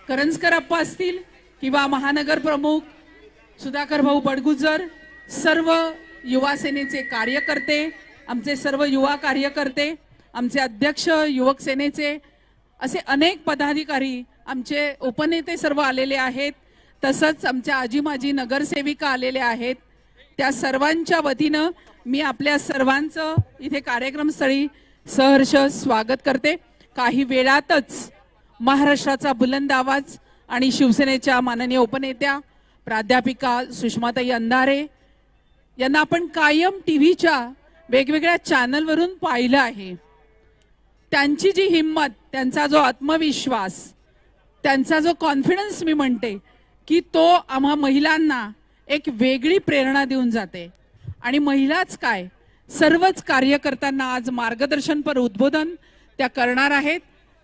करंजकर अप्पा असतील किंवा महानगर प्रमुख सुधाकर भाऊ बडगुजर, सर्व युवा सेनेचे कार्यकर्ते, आमचे सर्व युवा कार्यकर्ते, आमचे अध्यक्ष युवक सेनेचे, असे अनेक पदाधिकारी, आमचे उपनेते सर्व आलेले आहेत. तसंच आमच्या आजी माजी नगरसेविका आलेल्या आहेत. त्या सर्वांच्या वतीनं मी आपल्या सर्वांचं इथे कार्यक्रमस्थळी सहर्ष स्वागत करते. काही वेळातच महाराष्ट्राचा बुलंद आवाज आणि शिवसेनेच्या माननीय उपनेत्या प्राध्यापिका सुषमाताई अंधारे यांना आपण कायम टीव्हीच्या वेगवेगळ्या चॅनलवरून पाहिलं आहे. त्यांची जी हिम्मत, त्यांचा जो आत्मविश्वास, त्यांचा जो कॉन्फिडन्स, मी म्हणते की तो आम्हा महिलांना एक वेगळी प्रेरणा देऊन जाते. आणि महिलाच काय, सर्वच कार्यकर्त्यांना आज मार्गदर्शनपर उद्बोधन त्या करणार आहेत.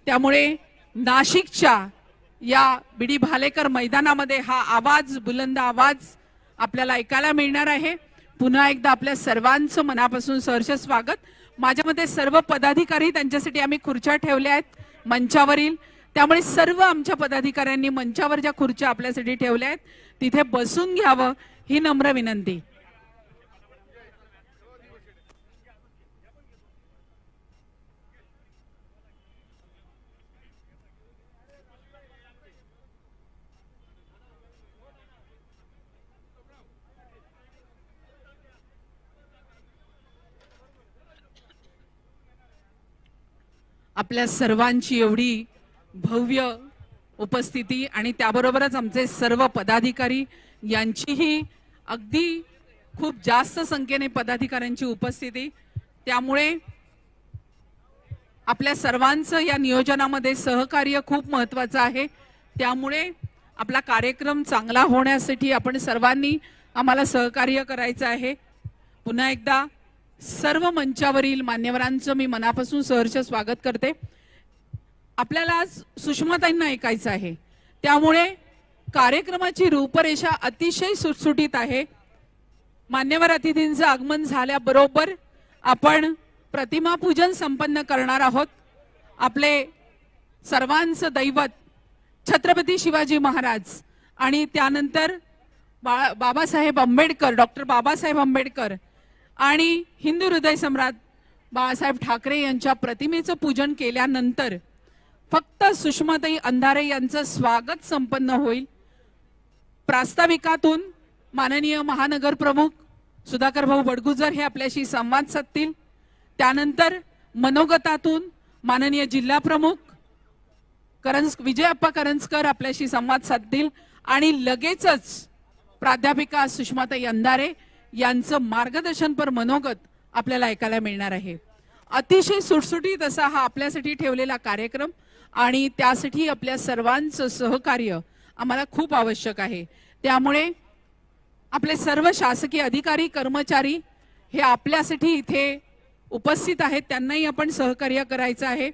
त्यामुळे नाशिकच्या या बीडी भालेकर मैदानामध्ये हा आवाज, बुलंद आवाज आपल्याला ऐकायला मिळणार आहे. पुन्हा एकदा आपल्या सर्वांचं मनापासून सहर्ष स्वागत. माझ्यामध्ये सर्व पदाधिकारी, त्यांच्यासाठी आम्ही खुर्च्या ठेवल्या आहेत मंचावरील. त्यामुळे सर्व आमच्या पदाधिकाऱ्यांनी मंचावर ज्या खुर्च्या आपल्यासाठी ठेवल्या आहेत तिथे बसून घ्यावं ही नम्र विनंती. आपल्या सर्वांची एवढी भव्य उपस्थिती आणि त्याबरोबरच आमचे सर्व पदाधिकारी यांचीही अगदी खूप जास्त संख्येने पदाधिकाऱ्यांची उपस्थिती. त्यामुळे आपल्या सर्वांचं या नियोजनामध्ये सहकार्य खूप महत्त्वाचं आहे. त्यामुळे आपला कार्यक्रम चांगला होण्यासाठी आपण सर्वांनी आम्हाला सहकार्य करायचं आहे. पुन्हा एकदा सर्व मंचावरील मान्यवरांचं मी मनापासून सहर्ष स्वागत करते. आपल्याला आज सुषमाताईंना ऐकायचं आहे, त्यामुळे कार्यक्रमाची रूपरेषा अतिशय सुटसुटीत आहे. मान्यवर अतिथींचं आगमन झाल्याबरोबर आपण प्रतिमा पूजन संपन्न करणार आहोत. आपले सर्वांचं दैवत छत्रपती शिवाजी महाराज आणि त्यानंतर बाबासाहेब आंबेडकर, डॉक्टर बाबासाहेब आंबेडकर आणि हिंदू हृदय सम्राट बाळासाहेब ठाकरे यांच्या प्रतिमेचं पूजन केल्यानंतर फक्त सुषमाताई अंधारे यांचं स्वागत संपन्न होईल. प्रास्ताविकातून माननीय महानगर प्रमुख सुधाकर भाऊ बडगुजर हे आपल्याशी संवाद साधतील. त्यानंतर मनोगतातून माननीय जिल्हा प्रमुख विजयप्पा करंजकर आपल्याशी संवाद साधतील आणि लगेचच प्राध्यापिका सुषमाताई अंधारे यांचं मार्गदर्शनपर मनोगत आपल्याला ऐकायला मिळणार आहे. अतिशय सुटसुटीत असा हा आपल्यासाठी ठेवलेला कार्यक्रम आणि त्यासाठी आपल्या सर्वांचं सहकार्य आम्हाला खूप आवश्यक आहे. त्यामुळे आपले सर्व शासकीय अधिकारी कर्मचारी हे आपल्यासाठी इथे उपस्थित आहेत, त्यांनाही आपण सहकार्य करायचं आहे.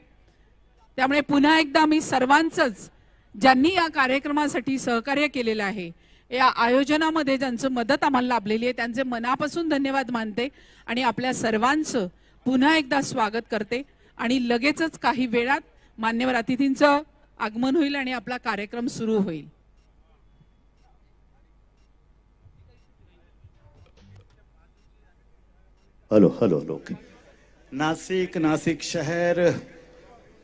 त्यामुळे पुन्हा एकदा मी सर्वांचंच, ज्यांनी या कार्यक्रमासाठी सहकार्य केलेलं आहे, या आयोजनामध्ये ज्यांचं मदत आम्हाला लाभलेली आहे, त्यांचे मनापासून धन्यवाद मानते आणि आपल्या सर्वांचं पुन्हा एकदा स्वागत करते. आणि लगेचच काही वेळात मान्यवर अतिथींचं आगमन होईल आणि आपला कार्यक्रम सुरू होईल. Hello hello hello. नाशिक शहर,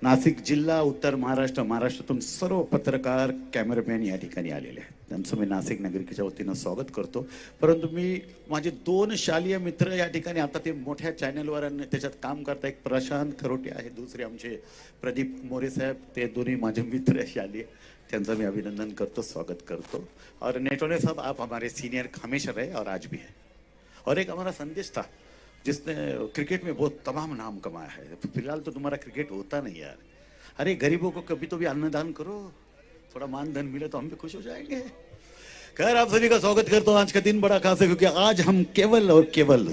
नाशिक जिल्हा, उत्तर महाराष्ट्र, महाराष्ट्रातून सर्व पत्रकार, कॅमेरामॅन या ठिकाणी आलेले आहेत. त्यांचं मी नाशिक नगरिकेच्या वतीनं स्वागत करतो. परंतु मी माझे दोन शालेय मित्र या ठिकाणी आता ते मोठ्या चॅनलवर त्याच्यात काम करता. एक प्रशांत खरोटे आहे, दुसरे आमचे प्रदीप मोरे साहेब, ते दोन्ही माझे मित्र शालेय, त्यांचं मी अभिनंदन करतो, स्वागत करतो. और नेटोने साहब, आप हमारे सीनियर हमेशा रहे और आज भी है. और एक हमारा संदेश था जिसने क्रिकेट में बहुत तमाम नाम कमाया है. फिलहाल तो तुम्हारा क्रिकेट होता नहीं यार. अरे गरीबों को कभी तो भी अन्नदान करो, थोड़ा मान धन मिले तो हम भी खुश हो जाएंगे. खैर, आप सभी का स्वागत करता हूँ. आज का दिन बड़ा खास है क्योंकि आज हम केवल और केवल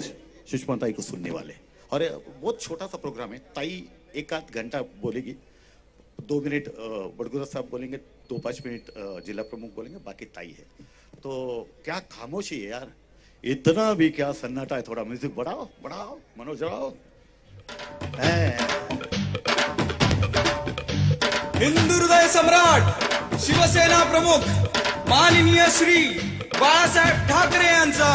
सुषमा ताई को सुनने वाले. और बहुत छोटा सा प्रोग्राम है. ताई एक आध घंटा बोलेगी, 2 मिनट बड़गुजर साहब बोलेंगे, 2-5 मिनट जिला प्रमुख बोलेंगे, बाकी ताई है. तो क्या खामोशी है यार, इतना भी क्या सन्नाटा है. थोड़ा म्यूजिक बढ़ाओ, बढ़ाओ, मनोज राव. हिंदू हृदय सम्राट शिवसेना प्रमुख माननीय श्री बाळासाहेब ठाकरे यांचा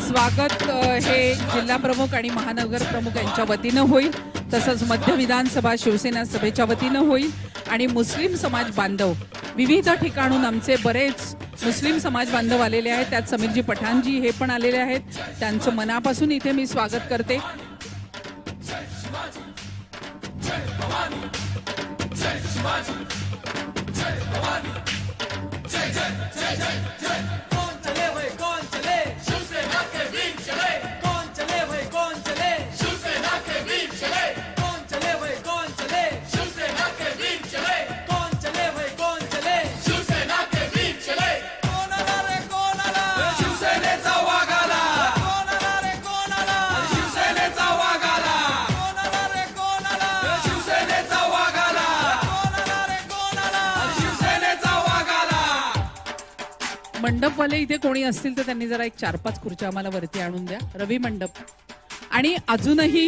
स्वागत हे जिल्हा प्रमुख आणि महानगर प्रमुख यांच्या वतीनं होईल. तसंच मध्य विधानसभा शिवसेना सभेच्या वतीनं होईल आणि मुस्लिम समाज बांधव विविध ठिकाणून आमचे बरेच मुस्लिम समाज बांधव आलेले आहेत. त्यात समीरजी पठाणजी हे पण आलेले आहेत. त्यांचं मनापासून इथे मी स्वागत करते. मंडपवाले इथे कोणी असतील तर त्यांनी जरा एक 4-5 खुर्च्या आम्हाला वरती आणून द्या. रवी मंडप. आणि अजूनही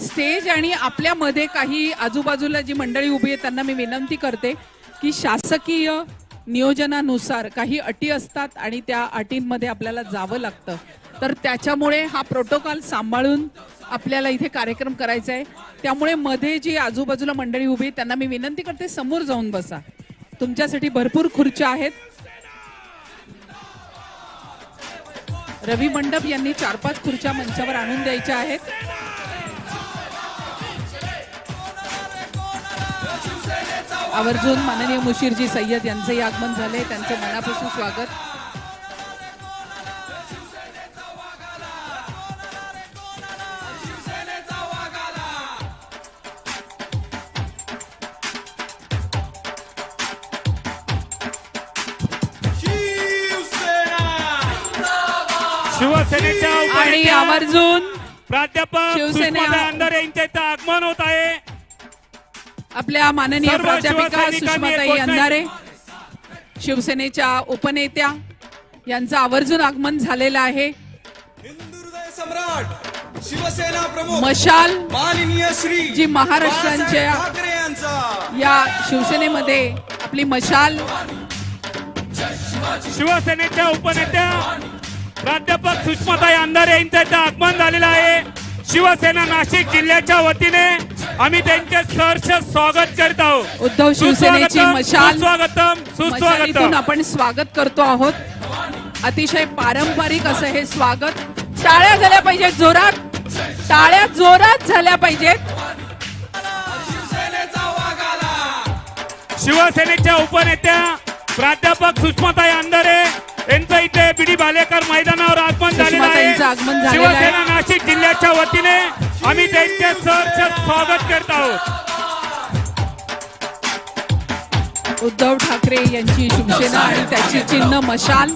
स्टेज आणि आपल्यामध्ये काही आजूबाजूला जी मंडळी उभी आहे त्यांना मी विनंती करते की शासकीय नियोजनानुसार काही अटी असतात आणि त्या अटींमध्ये आपल्याला जावं लागतं. तर त्याच्यामुळे हा प्रोटोकॉल सांभाळून आपल्याला इथे कार्यक्रम करायचा आहे. त्यामुळे मध्ये जी आजूबाजूला मंडळी उभी आहे त्यांना मी विनंती करते समोर जाऊन बसा. तुमच्यासाठी भरपूर खुर्च्या आहेत. रवी मंडप यांनी 4-5 खुर्च्या मंचावर आणून द्यायच्या आहेत. आवर्जून माननीय मुशीरजी सय्यद यांचंही आगमन झालंय. त्यांचं मनापासून स्वागत. शिवसेनेच्या आणि आवर्जून प्राध्यापक शिवसेना सुषमा अंधारे यांचं आगमन होत आहे. आपल्या माननीय सर्व प्राध्यापिका शिवसैनिकांनी सुषमाताई एक अंधारे शिवसेनेच्या उपनेत्या यांचं आवर्जून आगमन झालेलं आहे. हिंदू हृदय सम्राट शिवसेना प्रमुख मशाल माननीय श्री जी महाराष्ट्रांच्या बाळासाहेब ठाकरे यांचा या शिवसेनेमध्ये आपली मशाल शिवसेनेच्या उपनेत्या प्राध्यापक सुषमाताई अंधारे यांचं आगमन झालेलं आहे. शिवसेना नाशिक जिल्ह्याच्या वतीने आम्ही त्यांचे सहर्ष स्वागत करत आहोत. उद्धव शिवसेनेची मशाल स्वागतम मशालीतून सुस्वागतम. आपण स्वागत करतो आहोत. अतिशय पारंपरिक असं हे स्वागत. टाळ्या झाल्या पाहिजेत जोरात. टाळ्या जोरात झाल्या पाहिजेत. शिवसेनेच्या उपनेत्या प्राध्यापक सुषमाताई अंधारे यांचं इथे बीडी भालेकर मैदानावर आगमन झालेलं सुषमाताईंचं आहे. आगमन झालेलं आहे. शिवसेना नाशिक जिल्ह्याच्या वतीने आम्ही त्यांचे सहर्ष स्वागत करत आहोत. उद्धव ठाकरे यांची शिवसेना आणि त्याची चिन्ह मशाल.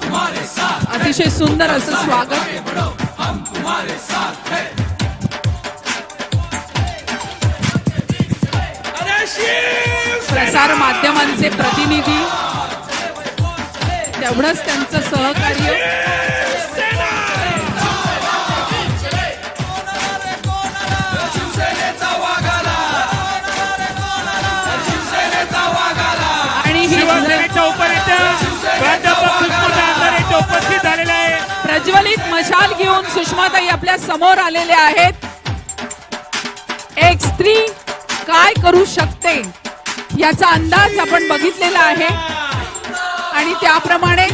अतिशय सुंदर असं स्वागत. प्रसार माध्यमांचे प्रतिनिधी तेवढंच त्यांचं सहकार्य. आणि ही शिवसेनेच्या उपनेत्या प्राध्यापक सुषमा अंधारे इथे उपस्थित झालेले आहे. प्रज्वलित मशाल घेऊन सुषमाताई आपल्या समोर आलेल्या आहेत. एक स्त्री काय करू शकते याचा अंदाज आपण बघितलेला आहे आणि त्याप्रमाणे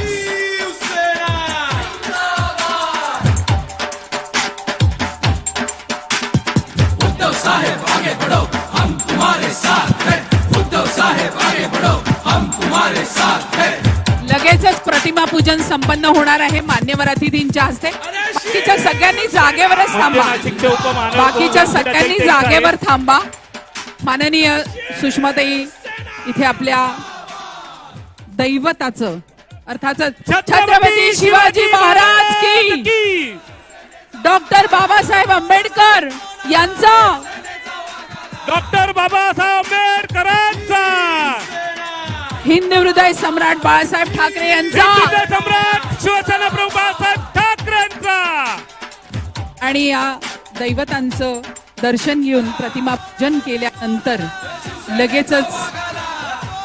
उद्धव साहेब आगे बढ़ो हम तुम्हारे साथ हैं. उद्धव साहेब आगे बढ़ो हम तुम्हारे साथ हैं. लगेचच प्रतिमा पूजन संपन्न होणार आहे मान्यवर अतिथींच्या हस्ते. बाकीच्या सगळ्यांनी जागेवरच थांबा. नाशिकचे उपमहानगर बाकीच्या सगळ्यांनी जागेवर थांबा. माननीय सुषमाताई इथे आपल्या दैवताचं अर्थात छत्रपती शिवाजी महाराज की, डॉक्टर बाबासाहेब आंबेडकर यांचा, डॉक्टर बाबासाहेब आंबेडकरांचा, हिंदू हृदय सम्राट बाळासाहेब ठाकरे यांचा, हिंदू सम्राट शिवसेना प्रमुख बाळासाहेब ठाकरेंचा. आणि या दैवतांचं दर्शन घेऊन प्रतिमा पूजन केल्यानंतर लगेचच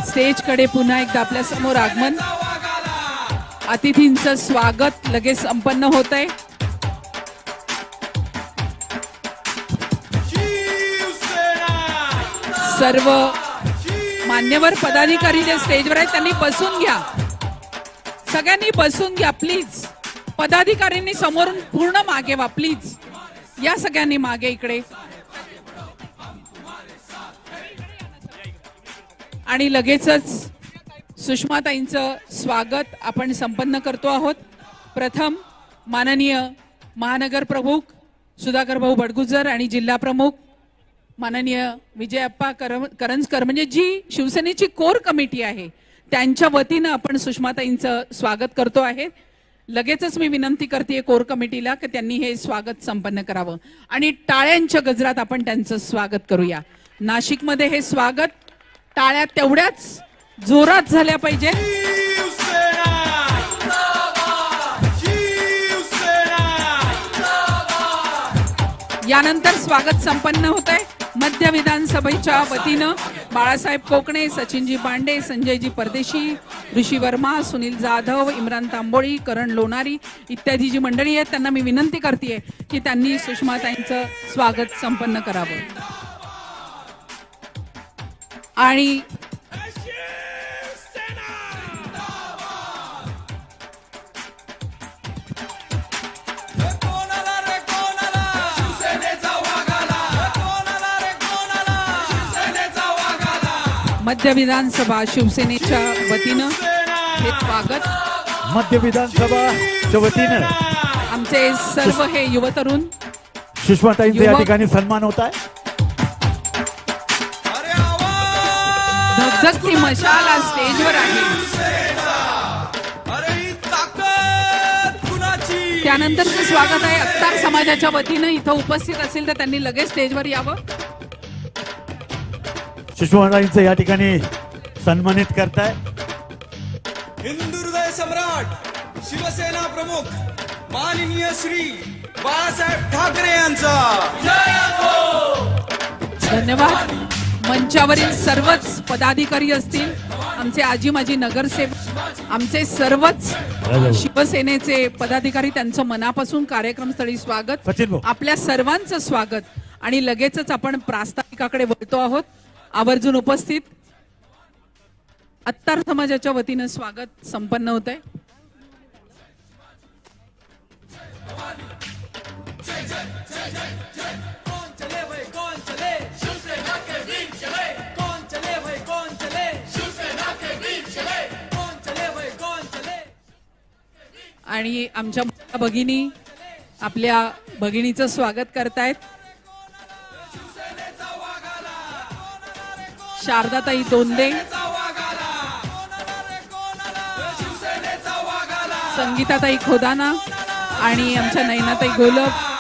स्टेजकडे पुन्हा एकदा आपल्या समोर आगमन. अतिथींचं स्वागत लगेच संपन्न होत आहे. सर्व मान्यवर पदाधिकारी जे स्टेजवर आहेत त्यांनी बसून घ्या. सगळ्यांनी बसून घ्या प्लीज. पदाधिकाऱ्यांनी समोरून पूर्ण मागे वा प्लीज. या सगळ्यांनी मागे इकडे. आणि लगेचच सुषमाताईंचं स्वागत आपण संपन्न करतो आहोत. प्रथम माननीय महानगर प्रमुख सुधाकर भाऊ बडगुजर आणि जिल्हा प्रमुख माननीय विजयप्पा करंजकर म्हणजे जी शिवसेनेची कोर कमिटी आहे त्यांच्या वतीनं आपण सुषमाताईंचं स्वागत करतो आहे. लगेचच मी विनंती करते कोर कमिटीला की त्यांनी हे स्वागत संपन्न करावं आणि टाळ्यांच्या गजरात आपण त्यांचं स्वागत करूया. नाशिकमध्ये हे स्वागत टाळ्या तेवढ्याच जोरात झाल्या पाहिजे. यानंतर स्वागत संपन्न होत आहे. मध्य विधानसभेच्या वतीनं बाळासाहेब कोकणे, सचिनजी पांडे, संजयजी परदेशी, ऋषी वर्मा, सुनील जाधव, इम्रान तांबोळी, करण लोणारी इत्यादी जी मंडळी आहेत त्यांना मी विनंती करते की त्यांनी सुषमाताईंचं स्वागत संपन्न करावं. आणि मध्य विधानसभा शिवसेनेच्या वतीनं हे स्वागत. मध्य विधानसभाच्या वतीनं आमचे सर्व हे युवतरुण सुषमाताईंचा या ठिकाणी सन्मान होत आहे. धगधगती मशाल आज स्टेजवर आहे. त्यानंतरचं स्वागत आहे अत्तार समाजाच्या वतीनं. इथं उपस्थित असेल तर त्यांनी लगेच स्टेजवर यावं. सुषमाताईंचं या ठिकाणी सन्मानित करताय. हिंदू हृदय सम्राट शिवसेना प्रमुख माननीय श्री बाळासाहेब ठाकरे यांचा. धन्यवाद. मंचावरील सर्वच पदाधिकारी असतील, आमचे आजी माजी नगरसेवक, आमचे सर्वच शिवसेनेचे पदाधिकारी, त्यांचं मनापासून कार्यक्रमस्थळी स्वागत. सचिन भाऊ. आपल्या सर्वांचं स्वागत. आणि लगेचच आपण प्रास्ताविकाकडे वळतो आहोत. आवर्जून उपस्थित अत्तार समाजाच्या वतीनं स्वागत संपन्न होत आहे. आणि आमच्या भगिनी आपल्या भगिनीचं स्वागत करतायत. शारदाताई दोंदे, संगीताताई खोदाना आणि आमच्या नयनाताई गोलप.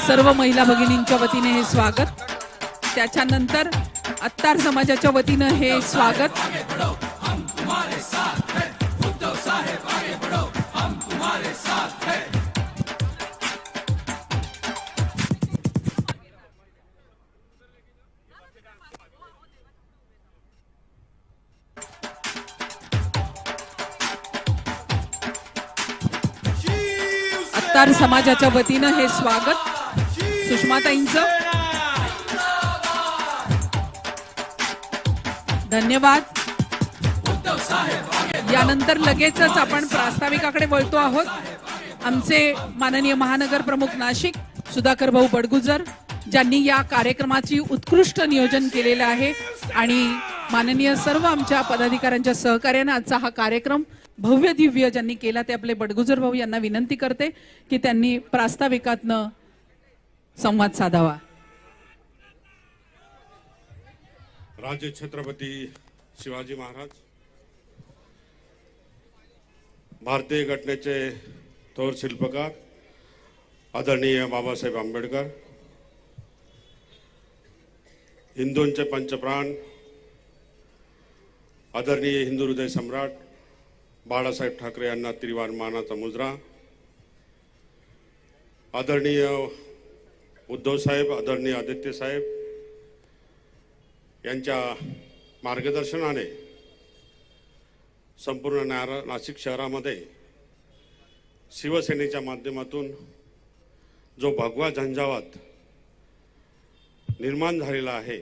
सर्व महिला भगिनींच्या वतीने हे स्वागत. त्याच्यानंतर अत्तार समाजाच्या वतीनं हे स्वागत. अत्तार समाजाच्या वतीनं हे स्वागत सुषमाताईंचं. धन्यवाद. यानंतर लगेचच आपण प्रास्ताविकाकडे वळतो आहोत. आमचे माननीय महानगर प्रमुख नाशिक सुधाकर भाऊ बडगुजर, ज्यांनी या कार्यक्रमाची उत्कृष्ट नियोजन केलेलं आहे आणि माननीय सर्व आमच्या पदाधिकाऱ्यांच्या सहकार्याने आजचा हा कार्यक्रम भव्य दिव्य ज्यांनी केला ते आपले बडगुजर भाऊ यांना विनंती करते की त्यांनी प्रास्ताविकातनं संवाद साधावा. राजे छत्रपती शिवाजी महाराज, भारतीय घटनेचे थोर शिल्पकार आदरणीय बाबासाहेब आंबेडकर, हिंदूंचे पंचप्राण आदरणीय हिंदू हृदय सम्राट बाळासाहेब ठाकरे यांना त्रिवार मानाचा मुजरा, आदरणीय उद्धव साहेब, आदरणीय आदित्य साहेब यांच्या मार्गदर्शनाने संपूर्ण नाशिक शहरामध्ये शिवसेनेच्या माध्यमातून जो भगवा झंझावात निर्माण झालेला आहे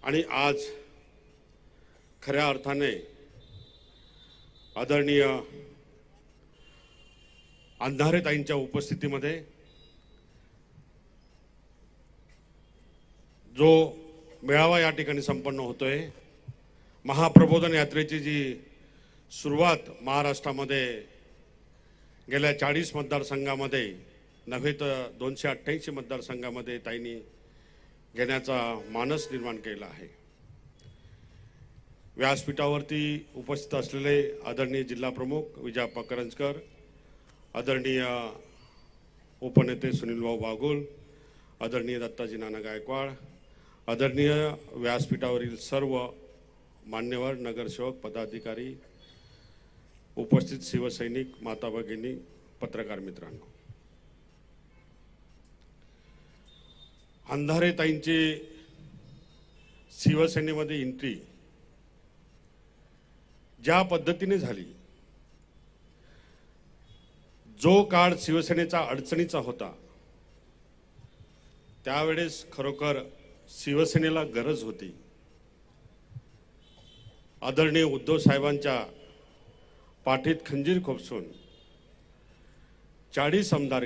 आणि आज खऱ्या अर्थाने आदरणीय अंधारेताईंच्या उपस्थितीमध्ये जो मेळावा या ठिकाणी संपन्न होतोय, महाप्रबोधन यात्रेची जी सुरुवात महाराष्ट्रामध्ये गेल्या 40 मतदारसंघामध्ये नव्हे तर 288 मतदारसंघामध्ये ताईंनी घेण्याचा मानस निर्माण केला आहे. व्यासपीठावरती उपस्थित असलेले आदरणीय जिल्हा प्रमुख विजयाप्पा करंजकर, आदरणीय उपनेते सुनीलभाऊ बागुल, आदरणीय दत्ताजी नाना गायकवाड, आदरणीय व्यासपीठावरील सर्व मान्यवर, नगरसेवक, पदाधिकारी, उपस्थित शिवसैनिक, माता भगिनी, पत्रकार मित्रांनो, अंधारेताईंची शिवसेनेमध्ये एंट्री ज्या पद्धतीने झाली, जो काळ शिवसेनेचा अडचणीचा होता, त्यावेळेस खरोखर शिवसेनेला गरज होती. आदरणीय उद्धव साहेबांच्या पाठीत खंजीर खोपसून 40 आमदार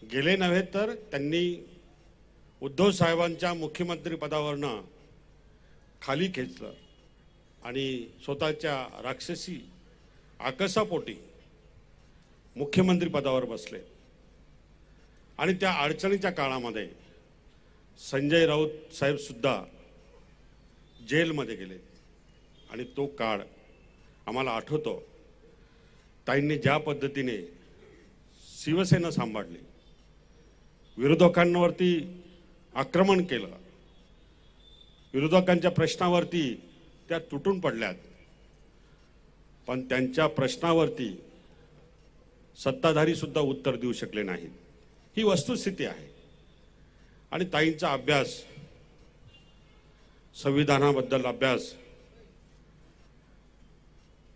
गेले नव्हे तर त्यांनी उद्धव साहेबांच्या मुख्यमंत्री पदावरनं खाली खेचलं आणि स्वतःच्या राक्षसी आकसापोटी मुख्यमंत्री पदावर बसले. आणि त्या अडचणीच्या काळामध्ये संजय राऊत साहेब सुद्धा जेलमध्ये गेले आणि तो काळ आम्हाला आठवतो. ताईंनी ज्या पद्धतीने शिवसेना सांभाळली, विरोधकांवरती आक्रमण केलं, विरोधकांच्या प्रश्नावरती त्या तुटून पडल्यात, पण त्यांच्या प्रश्नावरती सत्ताधारी सुद्धा उत्तर देऊ शकले नाहीत. ही वस्तुस्थिती आहे. आणि ताईंचा अभ्यास, संविधानाबद्दल अभ्यास,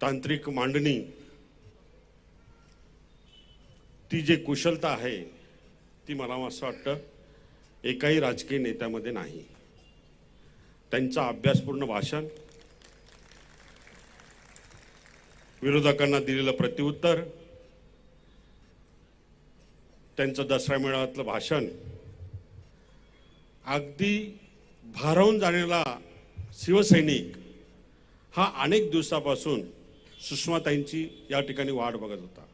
तांत्रिक मांडणी, ती जे कुशलता आहे ती मला असं वाटतं एकाही राजकीय नेत्यामध्ये नाही. त्यांचा अभ्यासपूर्ण भाषण, विरोधकांना दिलेलं प्रत्युत्तर, त्यांचं दसरा मेळाव्यातलं भाषण, अगदी भारावून जाणारा शिवसैनिक हा अनेक दिवसापासून सुषमाताईंची या ठिकाणी वाट बघत होता.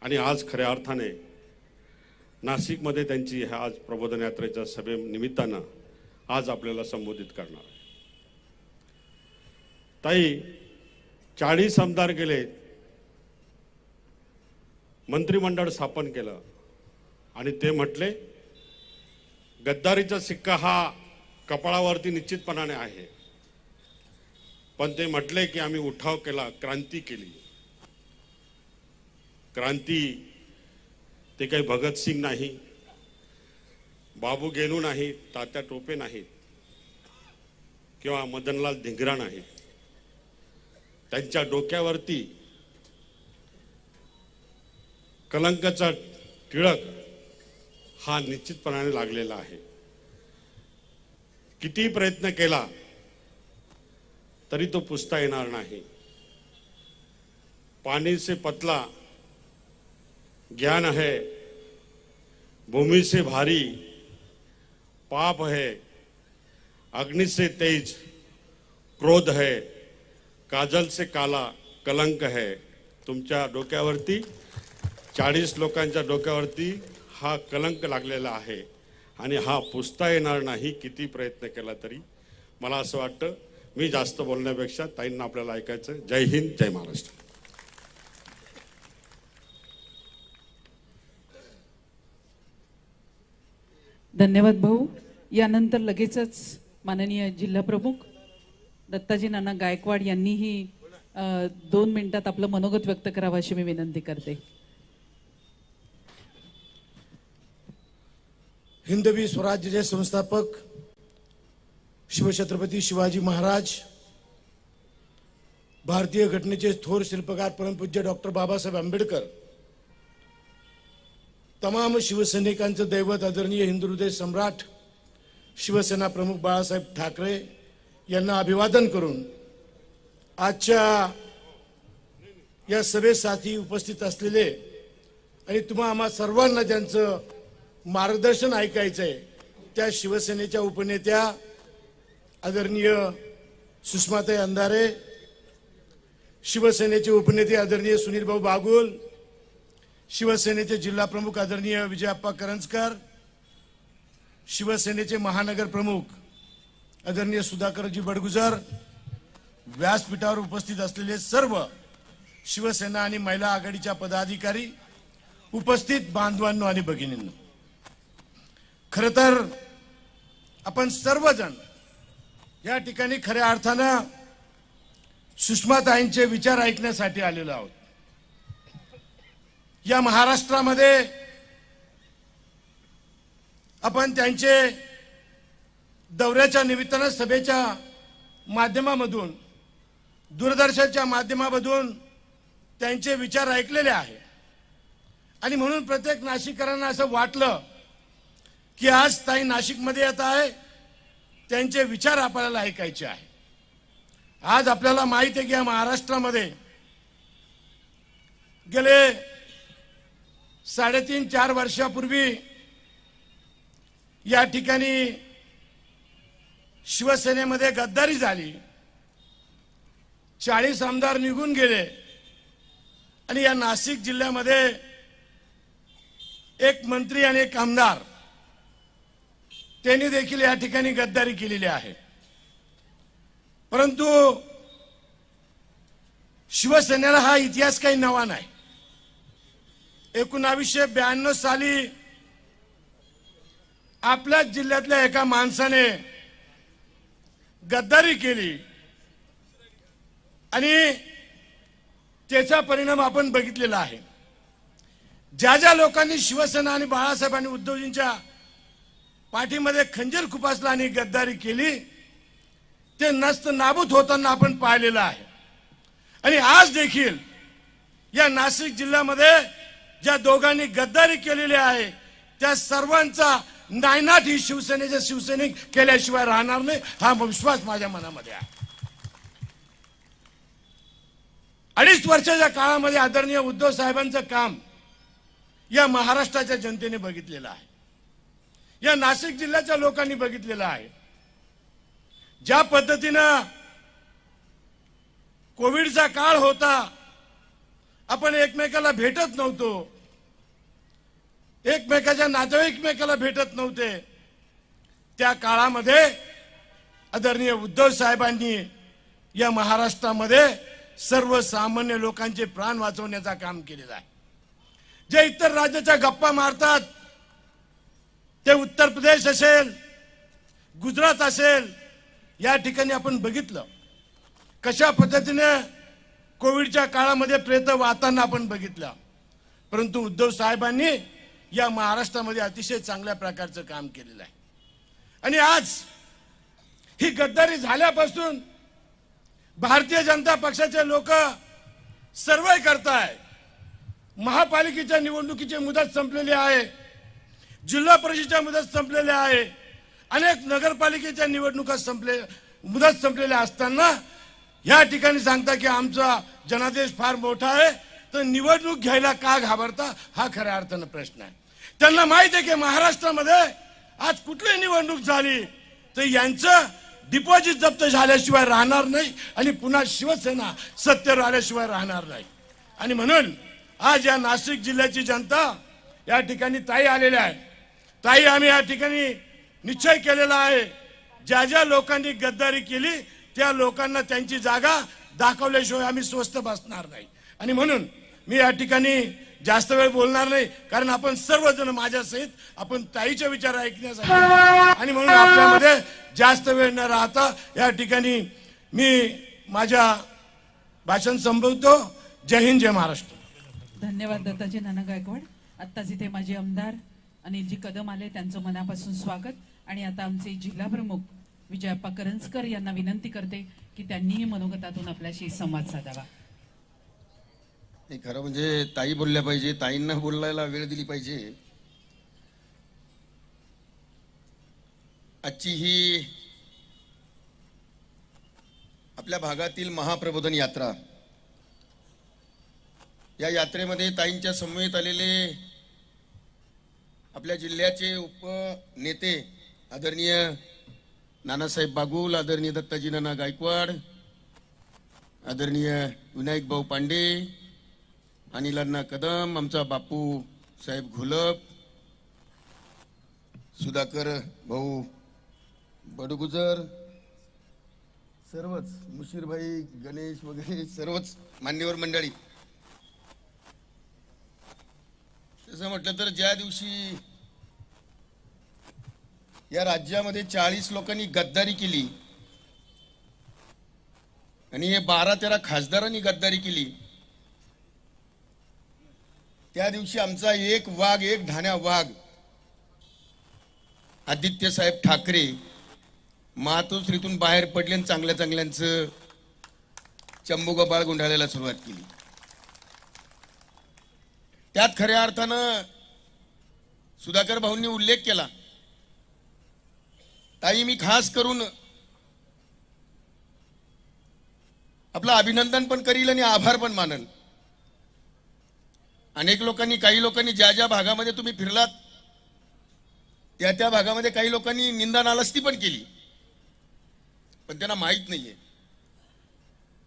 आणि आज खऱ्या अर्थाने नाशिकमध्ये त्यांची ह्या आज प्रबोधन यात्रेच्या सभेनिमित्तानं आज आपल्याला संबोधित करणार आहे. ताई 40 आमदार गेले, मंत्रिमंडळ स्थापन केलं आणि ते म्हटले गद्दारीचा सिक्का हा कपाळावरती निश्चितपणाने आहे, पण ते म्हटले की आम्ही उठाव केला, क्रांती केली. क्रांती ते काही भगतसिंग नाही, बाबू गेनू नाही, तात्या टोपे नाहीत किंवा मदनलाल धिंगरा नाहीत. त्यांच्या डोक्यावरती कलंकाचा टिळक हा निश्चितपणाने लागलेला आहे. किती प्रयत्न केला तरी तो पुसता येणार नाही. पानी से पतला ज्ञान है, भूमि से भारी पाप है, अग्नि से तेज क्रोध है, काजल से काला कलंक है. तुमच्या डोक्यावरती 40 लोकांच्या डोक्यावरती हा कलंक लागलेला आहे आणि हा पुसता येणार नाही किती प्रयत्न केला तरी. मला असं वाटतं मी जास्त बोलण्यापेक्षा ताईंना आपल्याला ऐकायचं. जय हिंद, जय महाराष्ट्र. धन्यवाद भाऊ. यानंतर लगेचच माननीय जिल्हा प्रमुख दत्ताजी नाना गायकवाड यांनीही 2 मिनिटात आपलं मनोगत व्यक्त करावं अशी मी विनंती करते. हिंदवी स्वराज्याचे संस्थापक शिवछत्रपती शिवाजी महाराज, भारतीय घटनेचे थोर शिल्पकार परमपूज्य डॉक्टर बाबासाहेब आंबेडकर, तमाम शिवसैनिकांचं दैवत आदरणीय हिंदू हृदय सम्राट शिवसेना प्रमुख बाळासाहेब ठाकरे यांना अभिवादन करून आजच्या या सभेसाठी उपस्थित असलेले आणि तुम्हा आम्हा सर्वांना ज्यांचं मार्गदर्शन ऐकायचंय त्या शिवसेनेच्या उपनेत्या आदरणीय सुषमाताई अंधारे, शिवसेनेचे उपनेते आदरणीय सुनील भाऊ बागुल, शिवसेनेचे जिल्हा प्रमुख आदरणीय विजयप्पा करंजकर, शिवसेनेचे महानगर प्रमुख आदरणीय सुधाकरजी बडगुजर, व्यासपीठावर उपस्थित असलेले सर्व शिवसेना आणि महिला आघाडीच्या पदाधिकारी, उपस्थित बांधवांनो आणि भगिनींनो, खरं तर आपण सर्वजण या ठिकाणी खऱ्या अर्थानं सुषमाताईंचे विचार ऐकण्यासाठी आलेलो आहोत. या महाराष्ट्रामध्ये आपण त्यांचे दौऱ्याच्या निमित्तानं सभेच्या माध्यमामधून, दूरदर्शनच्या माध्यमामधून त्यांचे विचार ऐकलेले आहे. आणि म्हणून प्रत्येक नाशिककरांना असं वाटलं की आज ताई नाशिकमध्ये येत आहे, त्यांचे विचार आपल्याला ऐकायचे आहे. आज आपल्याला माहिती आहे की या महाराष्ट्रामध्ये गेले 3.5-4 वर्षापूर्वी या ठिकाणी शिवसेनेमध्ये गद्दारी झाली, 40 आमदार निघून गेले आणि या नाशिक जिल्ह्यामध्ये एक मंत्री आणि एक आमदार त्यांनी देखील या ठिकाणी गद्दारी केलेली आहे. परंतु शिवसेनेला हा इतिहास काही नवा नाही. 1992 साली आपल्याच जिल्ह्यातल्या एका माणसाने गद्दारी केली आणि त्याचा परिणाम आपण बघितलेला आहे. ज्या ज्या लोकांनी शिवसेना आणि बाळासाहेब आणि उद्धवजींच्या पाठीमध्ये खंजीर खुपसला आणि गद्दारी केली, ते नष्ट नाबूद होताना आपण पाहिलेलं आहे. आणि आज देखील या नाशिक जिल्ह्यामध्ये ज्या दोघांनी गद्दारी केलेली आहे त्या सर्वांचा नायनाट ही शिवसेनेचे शिवसैनिक केल्याशिवाय राहणार नाही, हा विश्वास माझ्या मनामध्ये आहे. 2.5 वर्षाच्या काळामध्ये आदरणीय उद्धव साहेबांचं काम या महाराष्ट्राच्या जनतेने बघितलेलं आहे, या नाशिक जिल्ह्याच्या लोकांनी बघितलेलं आहे. ज्या पद्धतीनं कोविडचा काळ होता, आपण एकमेकाला भेटत नव्हतो, एकमेकाच्या नातेवाईक एकमेकाला भेटत नव्हते, त्या काळामध्ये आदरणीय उद्धव साहेबांनी या महाराष्ट्रामध्ये सर्वसामान्य लोकांचे प्राण वाचवण्याचं काम केलेलं आहे. जे इतर राज्याच्या गप्पा मारतात, ते उत्तर प्रदेश असेल, गुजरात असेल, या ठिकाणी आपण बघितलं कशा पद्धतीने कोविडच्या काळामध्ये प्रेत वाहताना आपण बघितलं. परंतु उद्धव साहेबांनी या महाराष्ट्रामध्ये अतिशय चांगल्या प्रकारचं काम केलेलं आहे. आणि आज ही गद्दारी झाल्यापासून भारतीय जनता पक्षाचे लोक सर्वे करतायत. महापालिकेच्या निवडणुकीची मुदत संपलेली आहे, जिल्हा परिषदेच्या मुदत संपलेली आहे, अनेक नगरपालिकेच्या निवडणुका मुदत संपलेल्या असताना या ठिकाणी सांगता की आमचा जनादेश फार मोठा आहे, तर निवडणूक घ्यायला का घाबरता, हा खऱ्या अर्थानं प्रश्न आहे. त्यांना माहिती आहे की महाराष्ट्रामध्ये आज कुठली निवडणूक झाली तर यांचं डिपॉझिट जप्त झाल्याशिवाय राहणार नाही आणि पुन्हा शिवसेना सत्तेवर आल्याशिवाय राहणार नाही. आणि म्हणून आज या नाशिक जिल्ह्याची जनता या ठिकाणी ताई आलेल्या आहे. ताई, आम्ही या ठिकाणी निश्चय केलेला आहे, ज्या ज्या लोकांनी गद्दारी केली त्या लोकांना त्यांची जागा दाखवल्याशिवाय आम्ही स्वस्थ बसणार नाही. आणि म्हणून मी या ठिकाणी जास्त वेळ बोलणार नाही, कारण आपण सर्वजण माझ्यासहित आपण ताईचे विचार ऐकण्यासाठी आणि म्हणून आपल्यामध्ये जास्त वेळ न राहता या ठिकाणी मी माझ्या भाषण संपवतो. जय हिंद, जय महाराष्ट्र. धन्यवाद दत्ताजी नाना गायकवाड. आत्ताच इथे माझे आमदार अनिलजी कदम आले, त्यांचं मनापासून स्वागत. आणि आता आमचे जिल्हा प्रमुख विजयप्पा करंजकर यांना विनंती करते की त्यांनीही मनोगतातून आपल्याशी संवाद साधावा. नाही, खरं म्हणजे ताई बोलल्या पाहिजे, ताईंना बोलायला वेळ दिली पाहिजे. आजची ही आपल्या भागातील महाप्रबोधन यात्रा, या यात्रेमध्ये ताईंच्या समवेत आलेले आपल्या जिल्ह्याचे उपनेते आदरणीय नानासाहेब बागुल, आदरणीय दत्ताजी नाना गायकवाड, आदरणीय विनायक भाऊ पांडे, अनिलांना कदम, आमचा बापू साहेब घोलप, सुधाकर भाऊ बडगुजर, सर्वच मुशीरभाई, गणेश वगैरे सर्वच मान्यवर मंडळी. तसं म्हटलं तर ज्या दिवशी या राज्यामध्ये 40 लोकांनी गद्दारी केली आणि हे 12-13 खासदारांनी गद्दारी केली, त्या दिवशी आमचा एक वाघ, एक ढाण्या वाघ आदित्य साहेब ठाकरे मातोश्रीतून बाहेर पडले आणि चांगल्या चांगल्यांचं चंबुगबाळ गुंडाळायला सुरुवात केली. त्यात खऱ्या अर्थानं सुधाकर भाऊंनी उल्लेख केला. ताई, मी खास करून आपलं अभिनंदन पण करील आणि आभार पण मानल. अनेक लोकांनी, काही लोकांनी ज्या ज्या भागामध्ये तुम्ही फिरलात त्या त्या भागामध्ये काही लोकांनी निंदा नालस्ती पण केली, पण त्यांना माहित नाहीये.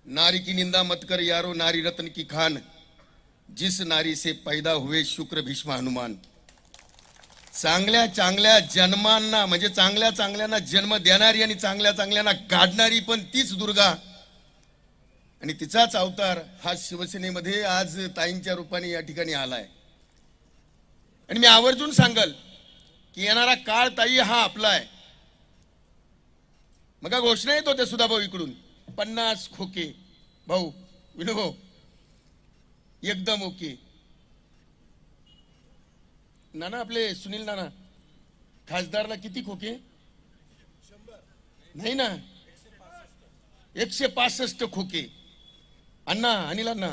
नारी की निंदा मत कर यारो, नारी रत्न की खान, जिस नारी से पैदा हुए शुक्र भीष्म हनुमान. चांगल्या चांगल्या जन्मांना, म्हणजे चांगल्या चांगल्यांना जन्म देणारी आणि चांगल्या चांगल्यांना काढणारी पण तीच दुर्गा आणि तिचाच अवतार हा शिवसेनेमध्ये आज ताईंच्या रूपाने या ठिकाणी आलाय. आणि मी आवर्जून सांगल की येणारा काळ ताई हा आपला आहे. मग घोषणा येत होत्या सुधा भाऊ इकडून 50 खोके. भाऊ विनू भाऊ एकदम ओके. नाना, आपले सुनील नाना, खासदारला किती खोके? नाही ना, 165 खोके. अण्णा, अनिल अण्णा,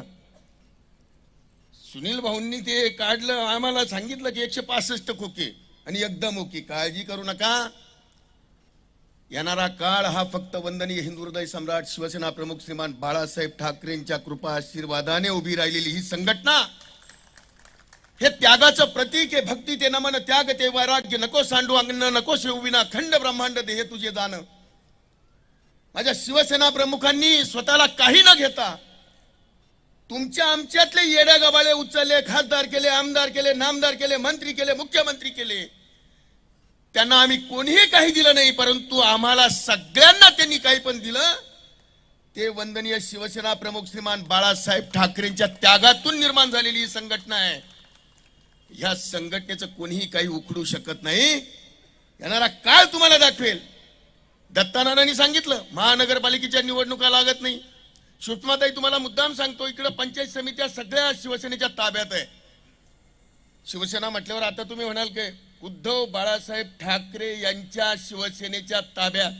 सुनील भाऊंनी ते काढलं, आम्हाला सांगितलं की 165 खोके आणि एकदम ओके. काळजी करू नका. येणारा काळ हा फक्त वंदनीय हिंदू हृदय सम्राट शिवसेना प्रमुख श्रीमान बाळासाहेब ठाकरेंच्या कृपा आशीर्वादाने उभी राहिलेली ही संघटना हे त्यागाचं प्रतीक आहे. भक्ती ते नमन, त्याग ते वैराग्य, नको सांडू अंगण, नको शिवविना खंड ब्रह्मांड देह तुझे दान. माझ्या शिवसेना प्रमुखांनी स्वतःला काही न घेता तुमच्या आमच्यातले येड्या गबाळे उचलले, खासदार केले, आमदार केले, नामदार केले, मंत्री केले, मुख्यमंत्री केले. त्यांना आम्ही कोणीही काही दिलं नाही, परंतु आम्हाला सगळ्यांना त्यांनी काही पण दिलं. ते वंदनीय शिवसेना प्रमुख श्रीमान बाळासाहेब ठाकरेंच्या त्यागातून निर्माण झालेली ही संघटना आहे. ह्या संघटनेचं कोणीही काही उखडू शकत नाही. येणारा काळ तुम्हाला दाखवेल. दत्तानानांनी सांगितलं महानगरपालिकेच्या निवडणुका लागत नाही. सुषमाताई, तुम्हाला मुद्दाम सांगतो, इकडे पंचायत समित्या सगळ्या शिवसेनेच्या ताब्यात आहे. शिवसेना म्हटल्यावर आता तुम्ही म्हणाल की उद्धव बाळासाहेब ठाकरे यांच्या शिवसेनेच्या ताब्यात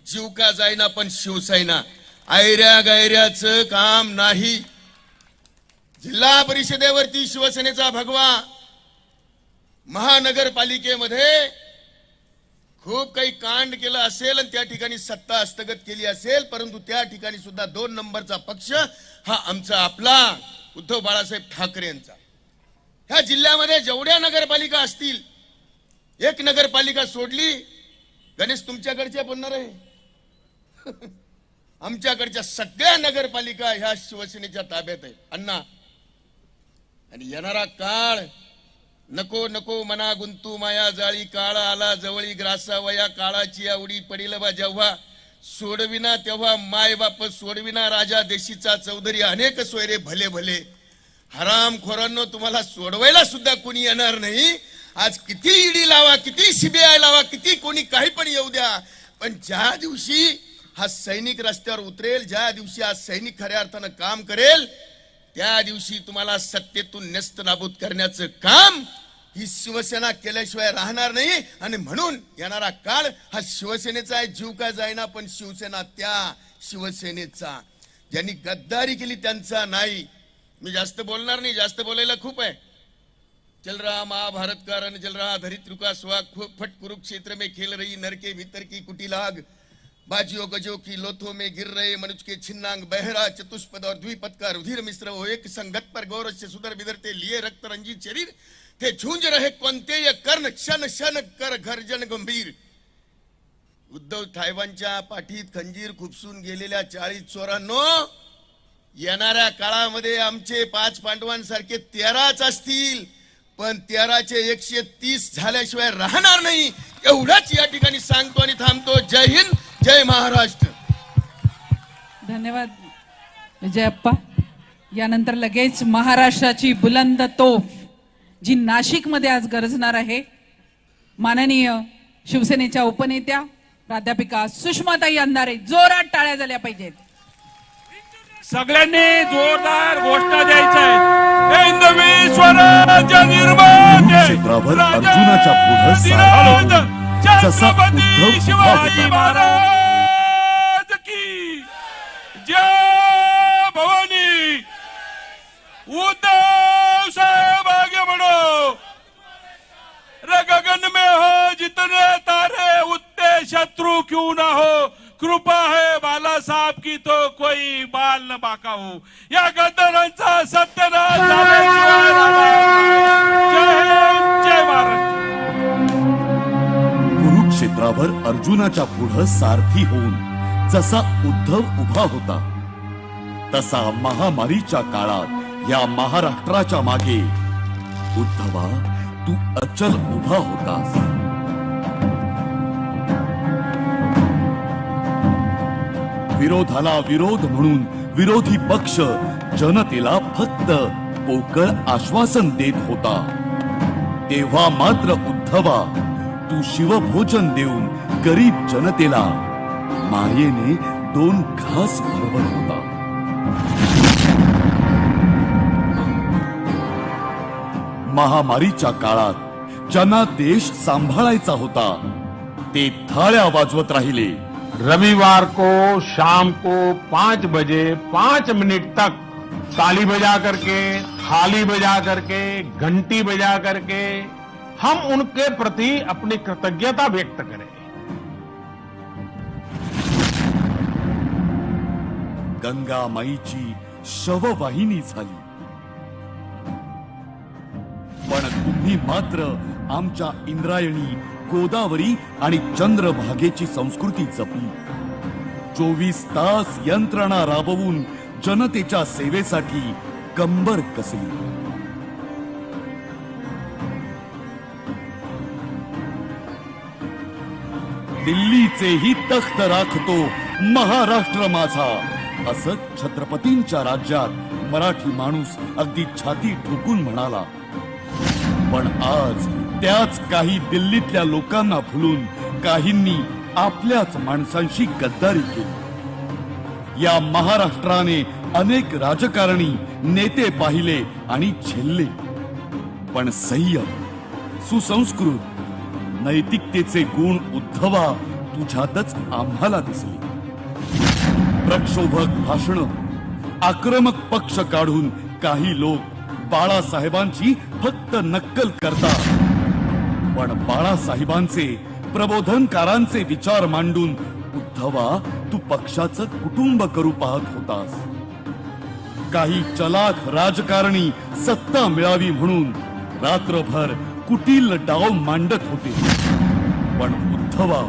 जीव का जाईना पण शिवसेना. आयऱ्या गायऱ्याचं काम नाही. जिल्हा परिषदेवरती शिवसेनेचा भगवा, महानगरपालिकेमध्ये खूप काही कांड केलं असेल आणि त्या ठिकाणी सत्ता हस्तगत केली असेल, परंतु त्या ठिकाणी सुद्धा 2 नंबरचा पक्ष हा आमचा आपला उद्धव बाळासाहेब ठाकरे यांचा. ह्या जिल्ह्यामध्ये जेवढ्या नगरपालिका असतील, एक नगरपालिका सोडली, गणेश तुमच्याकडच्या बोलणार आहे, आमच्याकडच्या सगळ्या नगरपालिका ह्या शिवसेनेच्या ताब्यात आहे. अण्णा, आणि येणारा काळ नको नको मना गुंतू माया जाळी, काळ आला जवळी ग्रासावया, काळाची आवडी पडील बा जेव्हा, सोडविना तेव्हा माय बाप सोडविना, राजा देशीचा चौधरी अनेक सोयरे भले भले. हरामखोरांनो, तुम्हाला सोडवायला सुद्धा कोणी येणार नाही. आज किती ईडी लावा, किती सीबीआय लावा, किती कोणी काही पण येऊ द्या, पण ज्या दिवशी हा सैनिक रस्त्यावर उतरेल, ज्या दिवशी हा सैनिक खऱ्या अर्थानं काम करेल, त्या दिवशी तुम्हाला सत्तेतून नेस्त नाबूद करण्याचं काम ही शिवसेना केल्याशिवाय राहणार नाही. आणि म्हणून येणारा काळ हा शिवसेनेचा आहे. जीव काय जाईना, पण शिवसेना त्या शिवसेनेचा. ज्यांनी गद्दारी केली त्यांचा नाही. मी जास्त बोलणार नाही, जास्त बोलायला खूप आहे. चल रहा महाभारत का रण, जल रहा धरित्रु का सुहाग, फट कुरुक्षेत्र में खेल रही नर के भीतर की कुटिलाग, बाजियों गजों की लोथों में गिर रहे मनुष्य के छिन्नांग, बहरा चतुष्पद और द्विपद का रुधिर मिश्र हो एक संगत पर गौरव से सुधर बिदरते लिए रक्त रंजित शरीर, थे झुंज रहे कोणते ये कर्ण क्षण क्षण कर गर्जन गंभीर. उद्धव साहेबांच्या पाठीत खंजीर खुपसून गेलेल्या 40 चोरांनो, येणाऱ्या काळामध्ये आमचे 5 पांडवांसारखे 13च असतील, पण 13चे 130 झाल्याशिवाय राहणार नाही. एवढंच या ठिकाणी सांगतो आणि थांबतो. जय हिंद, जय महाराष्ट्र. धन्यवाद विजयप्पा. यानंतर लगेच महाराष्ट्राची बुलंद तोफ जी नाशिकमध्ये आज गरजणार आहे, माननीय शिवसेनेच्या उपनेत्या प्राध्यापिका सुषमाताई अंधारे. जोरात टाळ्या झाल्या पाहिजेत. सगळ्यांनी जोरदार घोषणा द्यायचंय. हिंदवी स्वराज्य निर्माते क्षेत्रावर अर्जुनाच्या पुढं सारखी जसा उद्धव शिवाजी महाराज की जय. भवानी उद्धव साहेब आगे बढ़ो. रे गगन में हो जितने तारे, उतने शत्रु क्यों ना हो, कृपा है बाला साहब की तो कोई बाल न बाका हो. या गद्दारांचा सत्यानाश झाल्याशिवाय राहणार. जय हिंद, जय महाराष्ट्र. कुरुक्षेत्रावर अर्जुनाच्या पुढं सारथी होऊन जसा उद्धव उभा होता, तसा महामारीच्या काळात या महाराष्ट्राच्या मागे उद्धवा तू अचल उभा होतास. विरोधाला विरोध म्हणून विरोधी पक्ष जनतेला फक्त पोकळ आश्वासन देत होता. तेव्हा मात्र उद्धवा तू शिवभोजन देऊन गरीब जनतेला मायेने 2 घास भरवत होता. महामारीच्या काळात ज्यांना देश सांभाळायचा होता ते थाळ्या वाजवत राहिले. रविवार को शाम को 5 बजे 5 मिनट तक ताली बजा करके, थाली बजा करके, घंटी बजा करके हम उनके प्रति अपनी कृतज्ञता व्यक्त करें. गंगा माईची शववाहिनी झाली, पण तुम्ही मात्र आमच्या इंद्रायणी, गोदावरी आणि चंद्रभागेची संस्कृती जपली. 24 तास यंत्रणा राबवून जनतेच्या सेवेसाठी कंबर कसली. दिल्लीचेही तख्त राखतो महाराष्ट्र माझा, असं छत्रपतींच्या राज्यात मराठी माणूस अगदी छाती ठोकून म्हणाला. पण आज त्याच काही दिल्लीतल्या लोकांना भुलून काहींनी आपल्याच माणसांशी गद्दारी केली. या महाराष्ट्राने अनेक राजकारणी, नेते पाहिले आणि झेलले, पण संयम, सुसंस्कृत, नैतिकतेचे गुण उद्धवा तुझ्यातच आम्हाला दिसले. प्रक्षोभक भाषण, आक्रमक पक्ष काढून काही लोक बाळासाहेबांची फक्त नक्कल करतात, पण बाळासाहेबांचे, प्रबोधनकारांचे विचार मांडून उद्धवा तू पक्षाचं कुटुंब करू पाहत होतास. काही चलाख राजकारणी सत्ता मिळावी म्हणून रात्रभर कुटील डाव मांडत होते, पण उद्धवा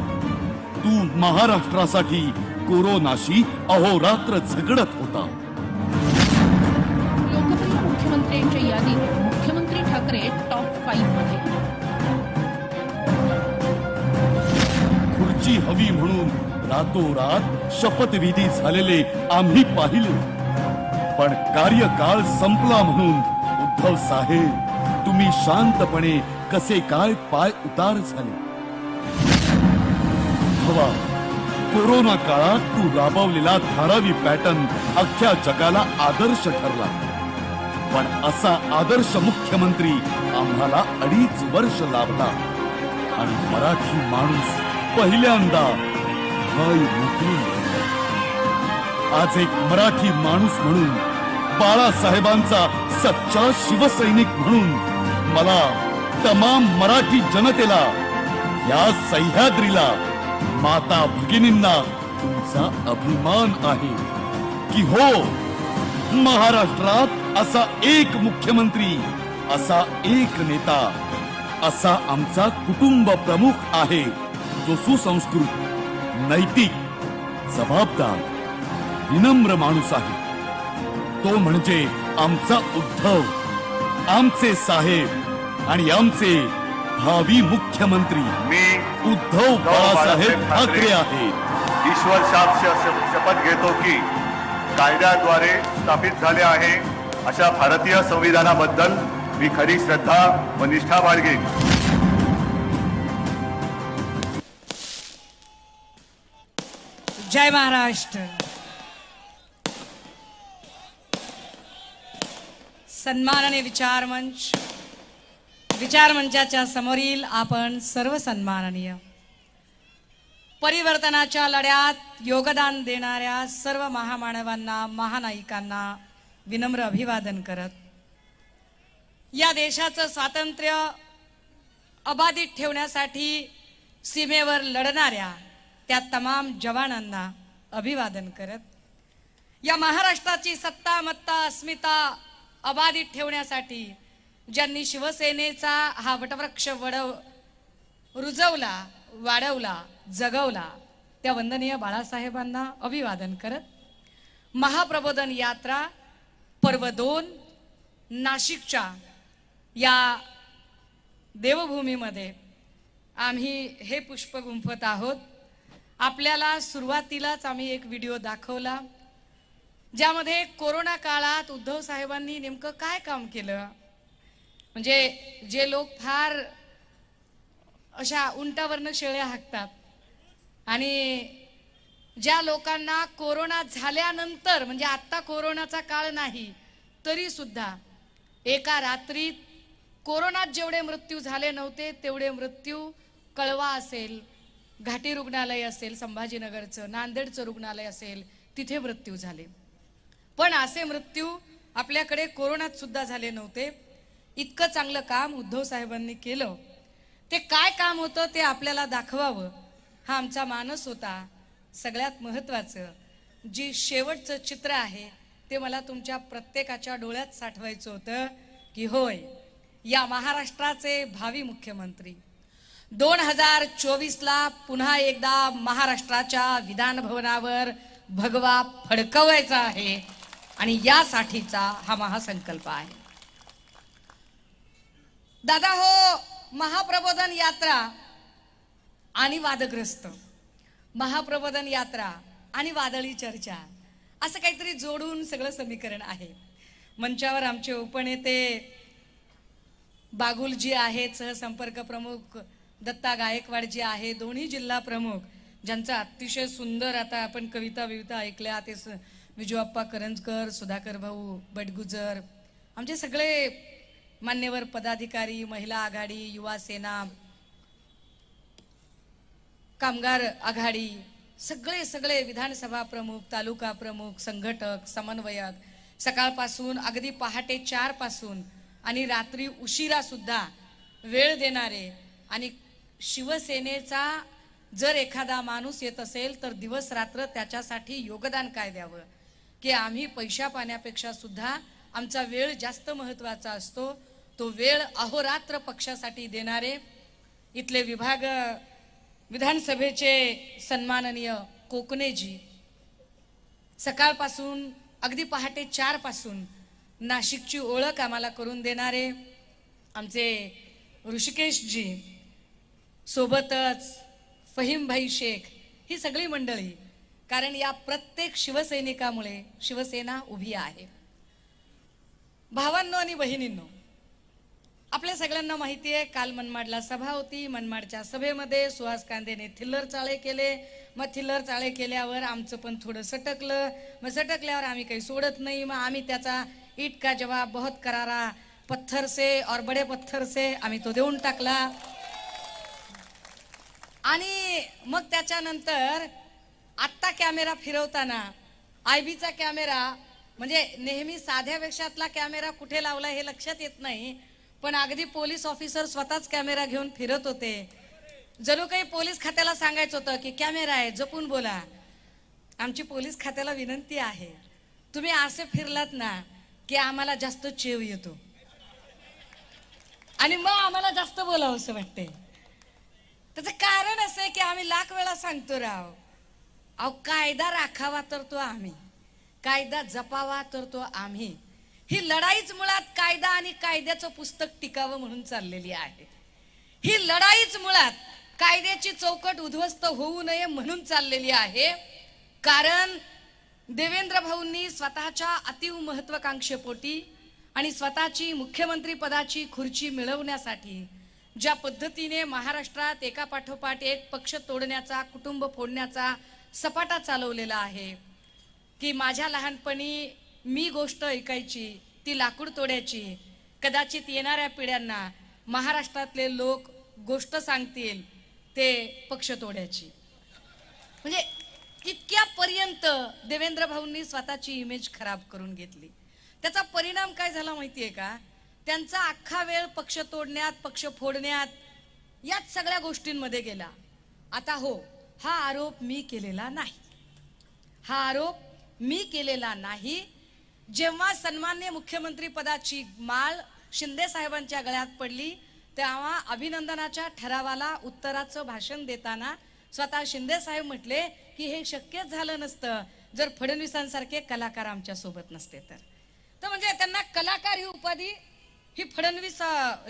तू महाराष्ट्रासाठी कोरोनाशी अहोरात्र झगडत होता. लोकप्रिय मुख्यमंत्र्यांच्या यादीत मुख्यमंत्री ठाकरे टॉप 5 मध्ये. खुर्ची हवी म्हणून रातोरात शपथविधी झालेले आम्ही पाहिले, पण कार्यकाळ संपला म्हणून उद्धव साहेब तुम्ही शांतपणे कसे काय पाय उतार झाले. उद्धवा कोरोना काळात तू राबवलेला धारावी पॅटर्न अख्ख्या जगाला आदर्श ठरला. पण असा आदर्श मुख्यमंत्री आम्हाला 2.5 वर्ष लाभला आणि मराठी माणूस पहिल्यांदा भाई मुकून गेला. आज एक मराठी माणूस म्हणून, बाळासाहेबांचा सच्चा शिवसैनिक म्हणून मला तमाम मराठी जनतेला, या सह्याद्रीला, माता भगिनींना तुमचा अभिमान आहे की हो, महाराष्ट्रात असा एक मुख्यमंत्री, असा एक नेता, असा आमचा कुटुंब प्रमुख आहे जो सुसंस्कृत, नैतिक, जबाबदार, विनम्र माणूस आहे. तो म्हणजे आमचा उद्धव, आमचे साहेब आणि आमचे भावी मुख्यमंत्री मी उद्धव बाळासाहेब ठाकरे आहे. ईश्वर शपथ घेतो की कायद्याद्वारे स्थापित झाले आहे अशा भारतीय संविधानाबद्दल मी खरी श्रद्धा व निष्ठा बाळगेन. जय महाराष्ट्र. सन्माननीय विचारमंचाच्या समोरील आपण सर्व सन्माननीय, परिवर्तनाच्या लढ्यात योगदान देणाऱ्या सर्व महामानवांना, महानायिकांना विनम्र अभिवादन करत, या देशाचं स्वातंत्र्य अबाधित ठेवण्यासाठी सीमेवर लढणाऱ्या त्या तमाम जवानांना अभिवादन करत, या महाराष्ट्राची सत्ता, मत्ता, अस्मिता अबाधित ठेवण्यासाठी ज्यांनी शिवसेनेचा हा वटवृक्ष रुजवला, वाढवला, जगवला, त्या वंदनीय बाळासाहेबांना अभिवादन करत, महाप्रबोधन यात्रा पर्व 2 नाशिकच्या या देवभूमीमध्ये आम्ही हे पुष्प गुंफत आहोत. आपल्याला सुरुवातीलाच आम्ही एक व्हिडिओ दाखवला ज्यामध्ये कोरोना काळात उद्धव साहेबांनी नेमकं काय काम केलं. म्हणजे जे लोक फार अशा उंटावरनं शेळ्या हाकतात आणि ज्या लोकांना कोरोना झाल्यानंतर, म्हणजे आता कोरोनाचा काळ नाही तरी सुद्धा एका रात्रीत कोरोनात जेवढे मृत्यू झाले नव्हते तेवढे मृत्यू कळवा असेल, घाटी रुग्णालय असेल, संभाजीनगरचं, नांदेडचं रुग्णालय असेल, तिथे मृत्यू झाले. पण असे मृत्यू आपल्याकडे कोरोनात सुद्धा झाले नव्हते. इतकं चांगलं काम उद्धव साहेबांनी केलं. ते काय काम होतं ते आपल्याला दाखवावं हा आमचा मानस होता. सगळ्यात महत्त्वाचं जी शेवटचं चित्र आहे ते मला तुमच्या प्रत्येकाच्या डोळ्यात साठवायचं होतं की होय, या महाराष्ट्राचे भावी मुख्यमंत्री 2024ला पुन्हा एकदा महाराष्ट्राच्या विधान भवनावर भगवा फडकवायचा आहे आणि यासाठीचा हा महासंकल्प आहे. दादा हो, महाप्रबोधन यात्रा आणि वादग्रस्त, महाप्रबोधन यात्रा आणि वादळी चर्चा असं काहीतरी जोडून सगळं समीकरण आहे. मंचावर आमचे उपनेते बागुलजी आहेत, सहसंपर्क प्रमुख दत्ता गायकवाडजी आहे, दोन्ही जिल्हा प्रमुख ज्यांचा अतिशय सुंदर आता आपण कविता ऐकल्या, ते विजूअप्पा करंजकर, सुधाकर भाऊ बडगुजर, आमचे सगळे मान्यवर पदाधिकारी, महिला आघाडी, युवा सेना, कामगार आघाडी, सगळे विधानसभा प्रमुख, तालुका प्रमुख, संघटक, समन्वयक, सकाळपासून अगदी पहाटे 4 पासून आणि रात्री उशिरा सुद्धा वेळ देणारे, आणि शिवसेनेचा जर एखादा माणूस येत असेल तर दिवस रात्र त्याच्यासाठी योगदान काय द्यावं, की आम्ही पैशा पाण्यापेक्षा सुद्धा आमचा वेळ जास्त महत्त्वाचा असतो, तो वेळ अहोरात्र पक्षासाठी देणारे इथले विधानसभेचे सन्माननीय कोकणेजी, सकाळपासून अगदी पहाटे 4 पासून नाशिकची ओळख आम्हाला करून देणारे आमचे ऋषिकेशजी, सोबतच फहीमभाई शेख, ही सगळी मंडळी, कारण या प्रत्येक शिवसैनिकामुळे शिवसेना उभी आहे. भावांनो आणि बहिणींनो, आपल्या सगळ्यांना माहिती आहे काल मनमाडला सभा होती. मनमाडच्या सभेमध्ये सुहास कांदेने थिल्लर चाळे केले, मग थिल्लर चाळे केल्यावर आमचं पण थोडं सटकलं, मग सटकल्यावर आम्ही काही सोडत नाही, मग आम्ही त्याचा ईट का जवाब बहुत करारा, पत्थर से और बडे पत्थर से आम्ही तो देऊन टाकला. आणि मग त्याच्यानंतर आत्ता कॅमेरा फिरवताना आयबीचा कॅमेरा, म्हणजे नेहमी साध्या वेशातला कॅमेरा कुठे लावला हे लक्षात येत नाही, पण अगदी पोलीस ऑफिसर स्वतःच कॅमेरा घेऊन फिरत होते. जणू काही पोलीस खात्याला सांगायचं होतं की कॅमेरा आहे, जपून बोला. आमची पोलीस खात्याला विनंती आहे, तुम्ही असे फिरलात ना की आम्हाला जास्त चेव येतो आणि मग आम्हाला जास्त बोलावं असं वाटतंय. त्याचं कारण असं आहे की आम्ही लाख वेळा सांगतो राव, अहो कायदा राखावा तर तो आम्ही, कायदा जपावा तर तो आम्ही. ही लढाईच मुळात कायदा आणि कायद्याचं पुस्तक टिकावं म्हणून चाललेली आहे. ही लढाईच मुळात कायद्याची चौकट उद्ध्वस्त होऊ नये म्हणून चाललेली आहे. कारण देवेंद्र भाऊंनी स्वतःच्या अतिव महत्वाकांक्षेपोटी आणि स्वतःची मुख्यमंत्री पदाची खुर्ची मिळवण्यासाठी ज्या पद्धतीने महाराष्ट्रात एका पाठोपाठ एक पक्ष तोडण्याचा, कुटुंब फोडण्याचा सपाटा चालवलेला आहे, की माझ्या लहानपणी मी गोष्ट ऐकायची ती लाकूड तोड्याची, कदाचित येणाऱ्या पिढ्यांना महाराष्ट्रातले लोक गोष्ट सांगतील ते पक्ष तोड्याची. म्हणजे इतक्यापर्यंत देवेंद्र भाऊंनी स्वतःची इमेज खराब करून घेतली. त्याचा परिणाम काय झाला माहितीये का? त्यांचा अख्खा वेळ पक्ष तोडण्यात, पक्ष फोडण्यात, याच सगळ्या गोष्टींमध्ये गेला. आता हो, हा आरोप मी केलेला नाही, हा आरोप मी केलेला नाही. जेव्हा सन्मान्य मुख्यमंत्री पदाची माळ शिंदे साहेबांच्या गळ्यात पडली तेव्हा अभिनंदनाच्या ठरावाला उत्तराचं भाषण देताना स्वतः शिंदे साहेब म्हटले की हे शक्यच झालं नसतं जर फडणवीसांसारखे कलाकार आमच्या सोबत नसते तर. म्हणजे त्यांना कलाकार ही उपाधी ही फडणवीस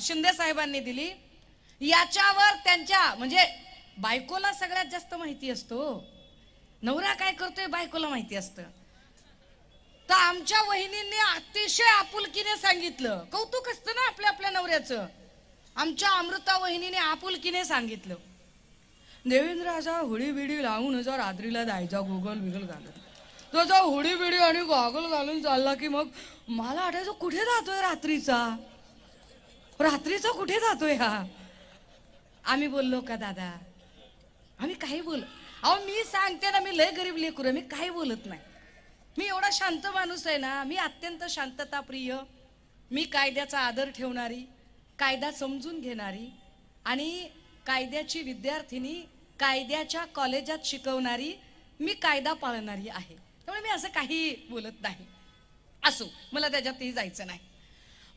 शिंदे साहेबांनी दिली. याच्यावर त्यांच्या म्हणजे बायकोला सगळ्यात जास्त माहिती असतो, नवरा काय करतोय बायकोला माहिती असतं. तर आमच्या वहिनींनी अतिशय आपुलकीने सांगितलं, कौतुक असतं ना आपल्या आपल्या नवऱ्याचं. आमच्या अमृता वहिनीने आपुलकीने सांगितलं, देवेंद्र असा हुडी बिडी लावून हजार रात्रीला जायचा, गोगल बिगल घालत तो जो हुडी बिडी आणि गॉगल घालून चालला की मग मला आठवायचं कुठे जातोय रात्रीचा, रात्रीचा कुठे जातोय हा. आम्ही बोललो का दादा, आम्ही काही बोल, अहो मी सांगते ना, मी लय गरीब लेकरू, मी काही बोलत नाही. मी एवढा शांत माणूस आहे ना, मी अत्यंत शांतताप्रिय, मी कायद्याचा आदर ठेवणारी, कायदा समजून घेणारी आणि कायद्याची विद्यार्थिनी, कायद्याच्या कॉलेजात शिकवणारी, मी कायदा पाळणारी आहे. त्यामुळे मी असं काही बोलत नाही. असो, मला त्याच्यातही जायचं नाही.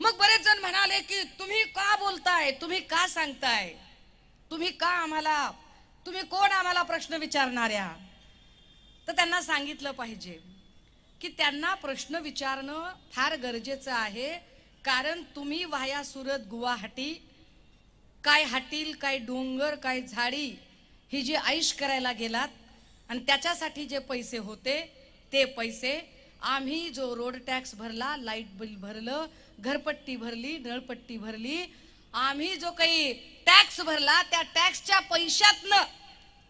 मग बरेच जण म्हणाले की तुम्ही का बोलताय, तुम्ही का सांगताय, तुम्ही का आम्हाला, तुम्ही कोण आम्हाला प्रश्न विचारणाऱ्या. तर त्यांना सांगितलं पाहिजे की त्यांना प्रश्न विचारणं फार गरजेचं आहे. कारण तुम्ही वाया सुरत गुवाहाटी, काय हाटील, काय डोंगर, काय झाडी, ही जी ऐश करायला गेलात आणि त्याच्यासाठी जे पैसे होते ते पैसे आम्ही जो रोड टॅक्स भरला, लाईट बिल भरलं, घरपट्टी भरली, नळपट्टी भरली, आम्ही जो काही टॅक्स भरला त्या टॅक्सच्या पैशातनं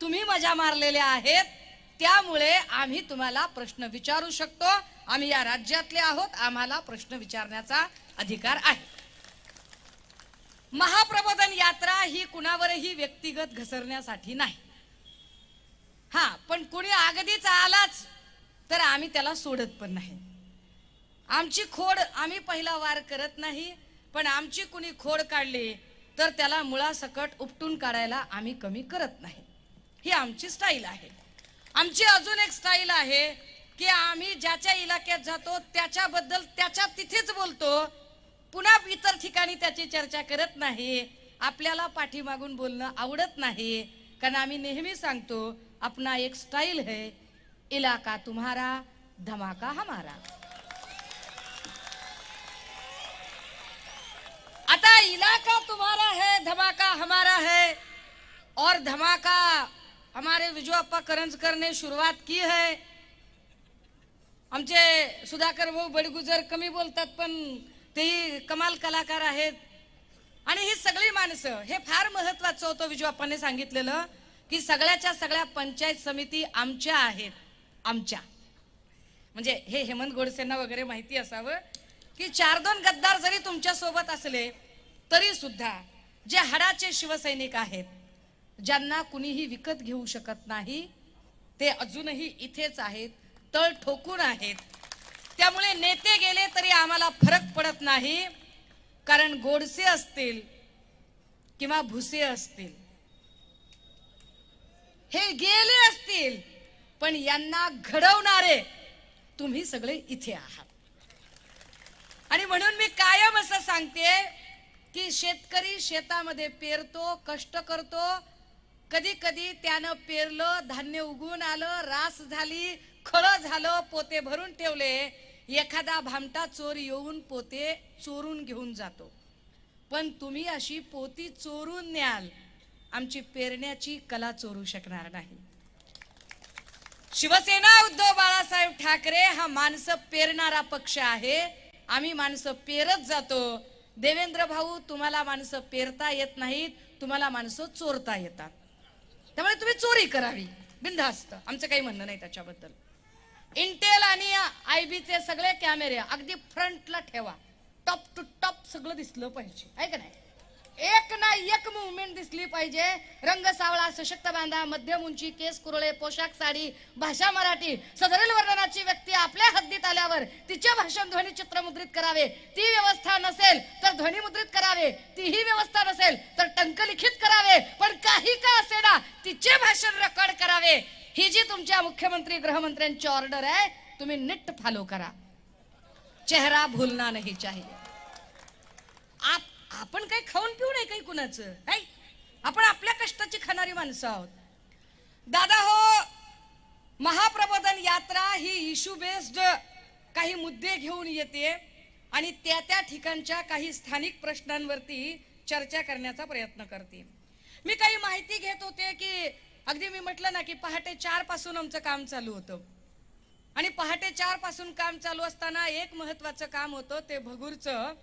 तुम्ही मजा मारलेल्या आहेत. त्यामुळे आम्ही तुम्हाला प्रश्न विचारू शकतो. आम्ही या राज्यातले आहोत, आम्हाला प्रश्न विचारण्याचा अधिकार आहे. महाप्रबोधन यात्रा ही कुणावरही व्यक्तिगत घसरण्यासाठी नाही. हा, पण कुणी अगदीच आलाच तर आम्ही त्याला सोडत पण नाही. आमची खोड आम्ही पहिला वार करत नाही, पण आमची कुणी खोड काढली तर त्याला मुळासकट उपटून काढायला आम्ही कमी करत नाही. ही आमची स्टाईल आहे. आमची अजून एक स्टाईल आहे की आम्ही ज्याच्या इलाक्यात जातो त्याच्याबद्दल त्याच्या तिथेच बोलतो, पुन्हा इतर ठिकाणी त्याची चर्चा करत नाही. आपल्याला पाठीमागून बोलणं आवडत नाही, कारण आम्ही नेहमी सांगतो अपना एक स्टाईल है, इलाका तुम्हारा धमाका हमारा. आता इलाका तुम्हारा है, धमाका हमारा है, और धमाका हमारे विजयप्पा करंजकर ने शुरुआत की है. आमचे सुधाकर भाऊ बडगुजर कमी बोलतात पण तेही कमाल कलाकार आहेत. आणि ही सगळी माणसं, हे फार महत्वाचं होतं विजयप्पाने सांगितलेलं की सगळ्याच्या सगळ्या पंचायत समिती आमच्या आहेत. आमच्या म्हणजे हे हेमंत गोडसेंना वगैरे माहिती असावं की 4-2 गद्दार जरी तुमच्या सोबत असले तरी सुद्धा जे हाडाचे शिवसैनिक आहेत, ज्यांना कुणीही विकत घेऊ शकत नाही, ते अजूनही इथेच आहेत, तळ ठोकून आहेत. त्यामुळे नेते गेले तरी आम्हाला फरक पडत नाही, कारण गोडसे असतील किंवा भुसे असतील, हे गेले असतील, पण यांना घडवणारे तुम्ही सगळे इथे आहात. आणि म्हणून मी कायम असं सांगते की शेतकरी शेतामध्ये पेरतो, कष्ट करतो, कधी कधी त्यानं पेरलं, धान्य उगवून आलं, रास झाली, खळं झालं, पोते भरून ठेवले, एखादा भामटा चोर येऊन पोते चोरून घेऊन जातो. पण तुम्ही अशी पोती चोरून न्याल, आमची पेरण्याची कला चोरू शकणार नाही. शिवसेना उद्धव बाळासाहेब ठाकरे हा माणसं पेरणारा पक्ष आहे. आम्ही माणसं पेरत जातो. देवेंद्र भाऊ, तुम्हाला माणसं पेरता येत नाहीत, तुम्हाला माणसं चोरता येतात. त्यामुळे तुम्ही चोरी करावी बिनधास्त, आमचं काही म्हणणं नाही त्याच्याबद्दल. इंटेल आणि आयबीचे सगळे कॅमेरे अगदी फ्रंटला ठेवा, टॉप टू टॉप सगळं दिसलं पाहिजे, आहे का नाही? एक ना एक मुवमेंट दिसली पाहिजे. रंग सावळा, सशक्त बांधा, मध्यम उंची, केस कुरळे, पोशाख साडी, भाषा मराठी, सदरील वर्णनाची व्यक्ती आपल्या हद्दीत आल्यावर तिचे भाषण ध्वनी चित्रमुद्रित करावे. ती व्यवस्था नसेल तर ध्वनिमुद्रित करावे, तीही व्यवस्था नसेल तर टंकलिखित करावे, पण काही का असेना तिचे भाषण रेकॉर्ड करावे. ही जी तुमच्या मुख्यमंत्री गृहमंत्र्यांची ऑर्डर आहे, तुम्ही नीट फॉलो करा. चेहरा भूलना नहीं चाहिए. आपण काही खाऊन पिऊ नये काही कुणाचं, नाही, आपण आपल्या कष्टाची खाणारी माणसं आहोत. दादा हो, महाप्रबोधन यात्रा ही इश्यू बेस्ड काही मुद्दे घेऊन येते आणि त्या ठिकाणच्या काही स्थानिक प्रश्नांवरती चर्चा करण्याचा प्रयत्न करते. मी काही माहिती घेत होते की अगदी मी म्हटलं ना की पहाटे 4 पासून आमचं काम चालू होतं आणि पहाटे 4 पासून काम चालू असताना एक महत्वाचं काम होतं, ते भगूरचं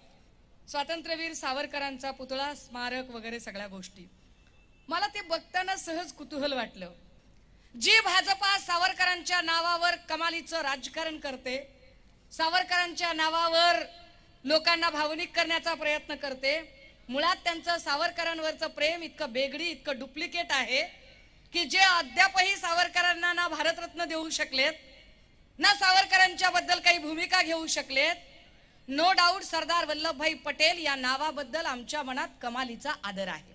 स्वातंत्र्यवीर सावरकरांचा पुतळा, स्मारक वगैरे सगळ्या गोष्टी. मला ते बघताना सहज कुतूहल वाटलं. जी भाजपा सावरकरांच्या नावावर कमालीचं राजकारण करते, सावरकरांच्या नावावर लोकांना भावनिक करण्याचा प्रयत्न करते, मुळात त्यांचं सावरकरांवरचं प्रेम इतकं बेगडी, इतकं डुप्लिकेट आहे की जे अद्यापही सावरकरांना ना भारतरत्न देऊ शकलेत, ना सावरकरांच्या बद्दल काही भूमिका घेऊ शकलेत. नो डाऊट सरदार वल्लभभाई पटेल या नावाबद्दल आमच्या मनात कमालीचा आदर आहे.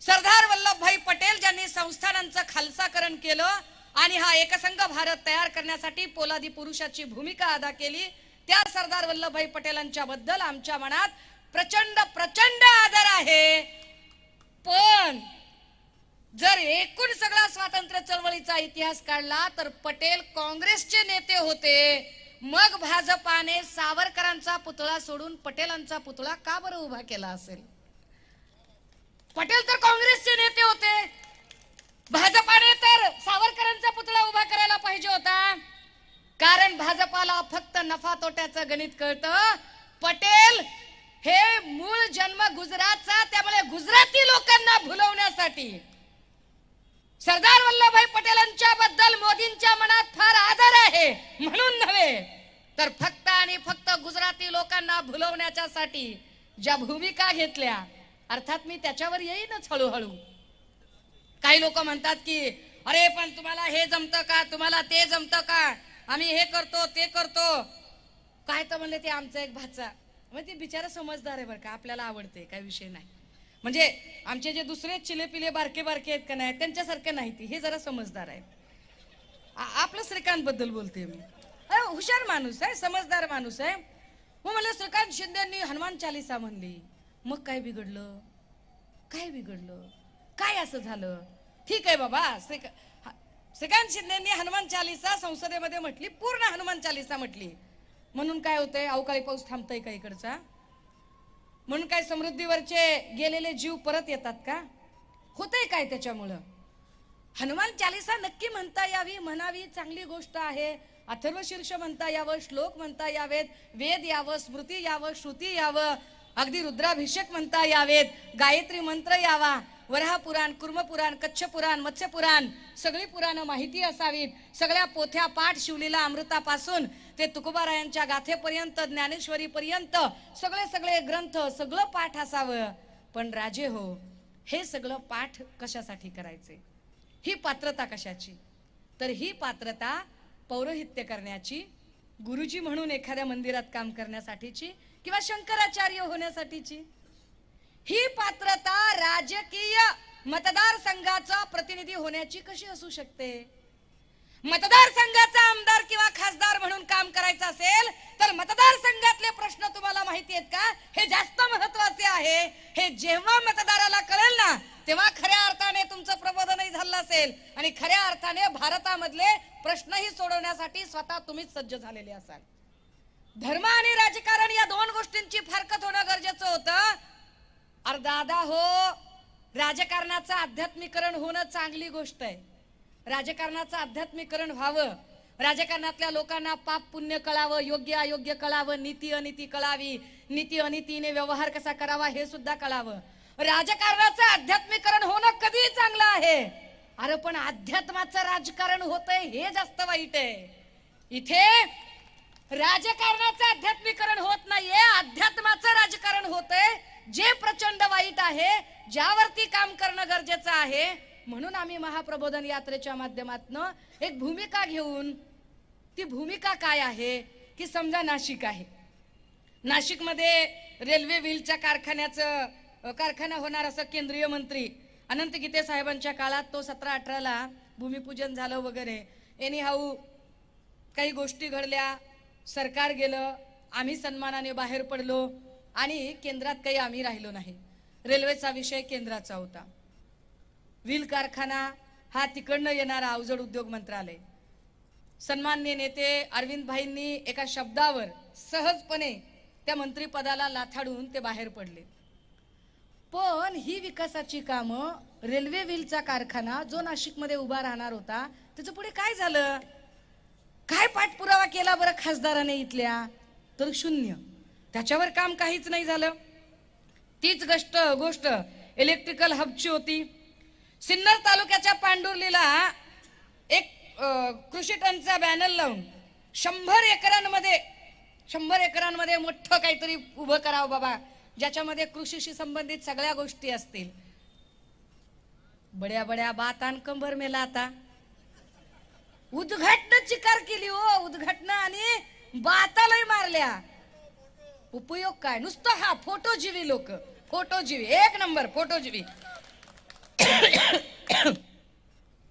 सरदार वल्लभभाई पटेल ज्यांनी संस्थानांचं खालसाकरण केलं आणि हा एकसंघ भारत तयार करण्यासाठी पोलादी पुरुषाची भूमिका अदा केली, त्या सरदार वल्लभभाई पटेलांच्या बद्दल आमच्या मनात प्रचंड प्रचंड आदर आहे. पण जर एकूण सगळा स्वातंत्र्य चळवळीचा इतिहास काढला तर पटेल काँग्रेसचे नेते होते. मग भाजपाने सावरकरांचा पुतळा सोडून पटेलांचा पुतळा का बरं उभा केला असेल? पटेल तर काँग्रेसचे नेते होते, भाजपाने तर सावरकरांचा पुतळा उभा करायला पाहिजे होता. कारण भाजपाला फक्त नफा तोट्याचं गणित कळतं. पटेल हे मूळ जन्म गुजरातचा, त्यामुळे गुजराती लोकांना भुलवण्यासाठी सरदार वल्लभभाई पटेलांच्या बद्दल मोदींच्या मनात फार आदर आहे म्हणून नव्हे, तर फक्त आणि फक्त गुजराती लोकांना भुलवण्याच्यासाठी ज्या भूमिका घेतल्या, अर्थात मी त्याच्यावर येईनच हळूहळू. काही लोक म्हणतात की अरे पण तुम्हाला हे जमतं का, तुम्हाला ते जमतं का, आम्ही हे करतो ते करतो. काय तर म्हणले ते आमचा एक भाचा, म्हणजे ते बिचारा समजदार आहे बरं का, आपल्याला आवडते, काही विषय नाही. म्हणजे आमचे जे दुसरे चिले पिले बारके बारके आहेत का नाही, त्यांच्यासारखे नाही ती, हे जरा समजदार आहे. आपलं श्रीकांत बद्दल बोलते मी. हुशार माणूस आहे, समजदार माणूस आहे. मग मला श्रीकांत शिंदेंनी हनुमान चालीसा म्हणली, मग काय बिघडलं, काय बिघडलं, काय असं झालं? ठीक आहे बाबा, श्रीकांत शिंदेंनी हनुमान चालीसा संसदेमध्ये म्हटली, पूर्ण हनुमान चालीसा म्हटली, म्हणून काय होतंय? अवकाळी पाऊस थांबतोय का इकडचा? म्हणून काय समृद्धीवरचे गेलेले जीव परत येतात का? होतंय काय त्याच्यामुळं? हनुमान चालीसा नक्की म्हणता यावी, म्हणावी, चांगली गोष्ट आहे. अथर्व शीर्ष म्हणता यावं, श्लोक म्हणता यावेत, वेद यावं, स्मृती यावं, श्रुती यावं, अगदी रुद्राभिषेक म्हणता यावेत, गायत्री मंत्र यावा. वराह पुराण, कुर्म पुराण, कच्छ पुराण, मत्स्य पुराण सगळी पुराणं माहिती असावीत. सगळ्या पोथ्या पाठ शिवलीला अमृतापासून ते तुकोबारायांच्या गाथेपर्यंत, ज्ञानेश्वरीपर्यंत सगळे सगळे ग्रंथ सगळं पाठ असावं. पण राजे हो, हे सगळं पाठ कशासाठी करायचे? ही पात्रता कशाची? तर ही पात्रता पौरोहित्य करण्याची, गुरुजी म्हणून एखाद्या मंदिरात काम करण्यासाठीची किंवा शंकराचार्य होण्यासाठीची. ही पात्रता राजकीय मतदारसंघाचा प्रतिनिधी होण्याची कशी असू शकते? मतदारसंघाचा आमदार किंवा खासदार म्हणून काम करायचं असेल तर मतदारसंघातले प्रश्न तुम्हाला माहिती आहेत का? हे जास्त महत्वाचे आहे. हे जेव्हा मतदाराला कळेल ना, तेव्हा खऱ्या अर्थाने तुमचं प्रबोधनही झालं असेल आणि खऱ्या अर्थाने भारतामधले प्रश्नही सोडवण्यासाठी स्वतः तुम्हीच सज्ज झालेले असाल. धर्म आणि राजकारण या दोन गोष्टींची फारकत होणं गरजेचं होतं. अरे दादा हो, राजकारणाचं आध्यात्मिकरण होणं चांगली गोष्ट आहे. राजकारणाचं आध्यात्मिकरण व्हावं, राजकारणातल्या लोकांना पाप पुण्य कळावं, योग्य अयोग्य कळावं, नीती अनिती कळावी, नीती अनितीने व्यवहार कसा करावा हे सुद्धा कळावं. राजकारणाचं आध्यात्मिकरण होणं कधीही चांगलं आहे. अरे पण अध्यात्माचं राजकारण होतंय हे जास्त वाईट आहे. इथे राजकारणाचं आध्यात्मिकरण होत नाहीये, अध्यात्माचं राजकारण होतंय, जे प्रचंड वाईट आहे, ज्यावरती काम करणं गरजेचं आहे. म्हणून आम्ही महाप्रबोधन यात्रेच्या माध्यमातून एक भूमिका घेऊन, ती भूमिका काय आहे की समजा नाशिक आहे, नाशिकमध्ये रेल्वे व्हीलच्या कारखाना होणार असं केंद्रीय मंत्री अनंत गीते साहेबांच्या काळात तो 17-18ला भूमिपूजन झालं वगैरे. एनी हाऊ काही गोष्टी घडल्या, सरकार गेलं, आम्ही सन्मानाने बाहेर पडलो आणि केंद्रात काही आम्ही राहिलो नाही. रेल्वेचा विषय केंद्राचा होता. व्हील कारखाना हा तिकडनं येणारा अवजड उद्योग मंत्रालय. सन्माननीय नेते अरविंद भाईंनी एका शब्दावर सहजपणे त्या मंत्रिपदाला लाथाडून ते बाहेर पडले. पण ही विकासाची कामं, रेल्वे व्हीलचा कारखाना जो नाशिकमध्ये उभा राहणार होता, त्याचं पुढे काय झालं? काय पाठपुरावा केला बरं खासदाराने इथल्या? तर शून्य. त्याच्यावर काम काहीच नाही झालं. तीच गोष्ट इलेक्ट्रिकल हबची होती. सिन्नर तालुक्याच्या पांडुर्लीला एक कृषी टनचा बॅनर लावून 100 एकरांमध्ये मोठं काहीतरी उभं करावं बाबा, ज्याच्यामध्ये कृषीशी संबंधित सगळ्या गोष्टी असतील. बड्या बड्या बात आण कंबर मेला. आता उद्घाटन चिकार केली हो, उद्घाटन आणि बातालाही मारल्या. उपयोग काय? नुसतं हा फोटोजीवी लोक, फोटोजीवी, एक नंबर फोटोजीवी.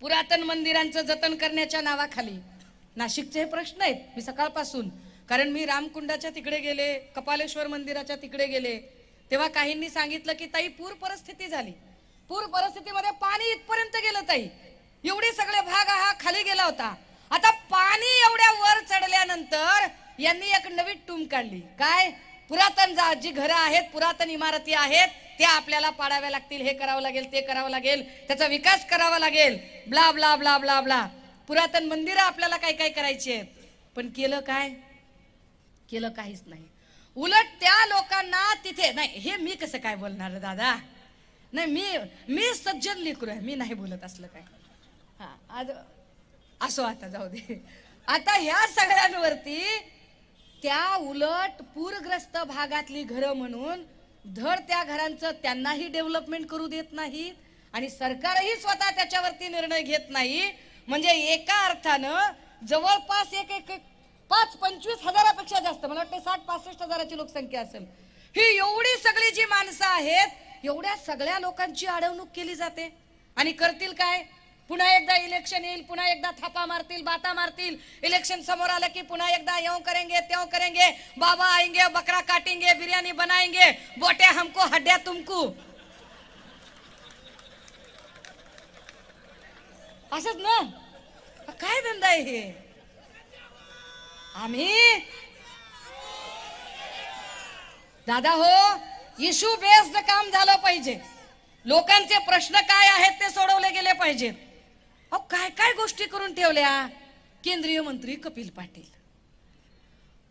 पुरातन मंदिरांचं जतन करण्याच्या नावाखाली नाशिकचे हे प्रश्न आहेत. मी सकाळपासून, कारण मी रामकुंडाच्या तिकडे गेले, कपालेश्वर मंदिराच्या तिकडे गेले, तेव्हा काहींनी सांगितलं की ताई पूर परिस्थिती झाली. पूर परिस्थितीमध्ये पाणी इथपर्यंत गेलं ताई, एवढे सगळे भाग हा खाली गेला होता. आता पाणी एवढ्या वर चढल्यानंतर यांनी एक नवीन टूम काढली. काय? पुरातन जी घरं आहेत, पुरातन इमारती आहेत, त्या आपल्याला पाडाव्या लागतील, हे करावं लागेल, ते करावं लागेल, त्याचा विकास करावा लागेल, blah blah blah blah blah. पुरातन मंदिरं आपल्याला काय काय करायची आहेत. पण केलं काय? केलं काहीच नाही. उलट त्या लोकांना तिथे नाही. हे मी कसं काय बोलणार दादा? नाही, मी सज्जन लेकरू आहे, मी नाही बोलत असलं काय. हा, आज असो, आता जाऊ दे. आता ह्या सगळ्यांवरती त्या उलट पूरग्रस्त भागातली घरं म्हणून धड त्या घरांचं त्यांनाही डेव्हलपमेंट करू देत नाहीत आणि सरकारही स्वतः त्याच्यावरती निर्णय घेत नाही. म्हणजे एका अर्थानं जवळपास 5-25 हजारापेक्षा जास्त, मला वाटतं 60-65 हजाराची लोकसंख्या असेल. ही एवढी सगळी जी माणसं आहेत, एवढ्या सगळ्या लोकांची अडवणूक केली जाते. आणि करतील काय? पुन्हा एकदा इलेक्शन येईल, पुन्हा एकदा थापा मारतील, बाता मारतील. इलेक्शन समोर आलं की पुन्हा एकदा यूं करेंगे त्यों करेंगे, बाबा आएंगे, बकरा काटेंगे, बिरयानी बनाएंगे, बोटे हमको हड्डियां तुमको. असंच ना? काय धंदा आहे हे? आम्ही दादा हो, इश्यू बेस्ड काम झालं पाहिजे. लोकांचे प्रश्न काय आहेत ते सोडवले गेले पाहिजेत. अहो काय काय गोष्टी करून ठेवल्या. केंद्रीय मंत्री कपिल पाटील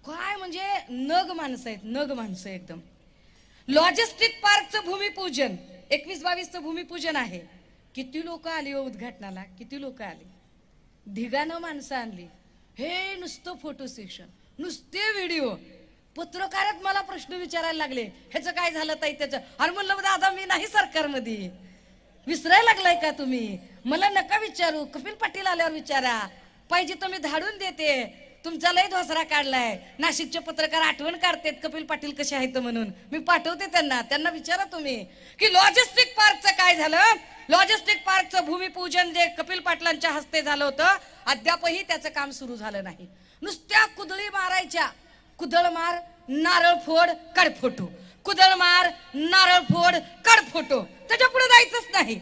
काय म्हणजे नग माणसं आहेत, नग माणसं एकदम. लॉजिस्टिक पार्कचं भूमिपूजन 21-22चं भूमिपूजन आहे. किती लोक आली हो उद्घाटनाला, किती लोक आली, ढिगानं माणसं आणली. हे नुसतं फोटो सेशन, नुसते व्हिडिओ. पत्रकारच मला प्रश्न विचारायला लागले, ह्याचं काय झालं ताई त्याचं. अरे म्हणलं दादा मी नाही सरकारमध्ये, विसरायला लागलाय का तुम्ही, मला नका विचारू, कपिल पाटील आल्यावर विचारा, पाहिजे तर मी धाडून देते. तुमचा लय धोसरा काढलाय. नाशिकचे पत्रकार आठवण काढतात कपिल पाटील कसे आहेत म्हणून, मी पाठवते त्यांना विचारा तुम्ही की लॉजिस्टिक पार्कचं काय झालं. लॉजिस्टिक पार्कचं भूमिपूजन जे कपिल पाटलांच्या हस्ते झालं होतं, अद्यापही त्याचं काम सुरू झालं नाही. नुसत्या कुदळी मारायच्या, कुदळ मार नारळ फोड काढ फोटो, कुदळ मार नारळ फोड काढ फोटो, त्याच्या पुढे जायचंच नाही.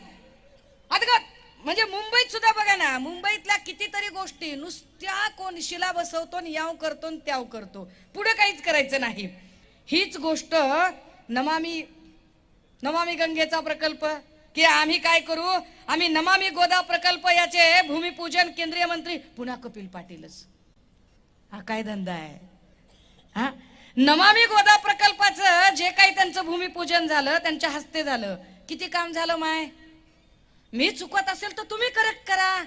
आता म्हणजे मुंबईत सुद्धा बघा ना, मुंबईतल्या कितीतरी गोष्टी नुसत्या कोण शिला बसवतो आणि याव करतो आणि त्याव करतो, पुढे काहीच करायचं नाही. हीच गोष्ट नमामि गंगेचा प्रकल्प की आम्ही काय करू, आम्ही नमामि गोदा प्रकल्प याचे भूमिपूजन केंद्रीय मंत्री पुन्हा कपिल पाटीलच. हा काय धंदा आहे हा. नमामि गोदा प्रकल्पाचं जे काही त्यांचं भूमिपूजन झालं, त्यांच्या हस्ते झालं, किती काम झालं माय. मी चुकत असेल तर तुम्ही करेक्ट करा.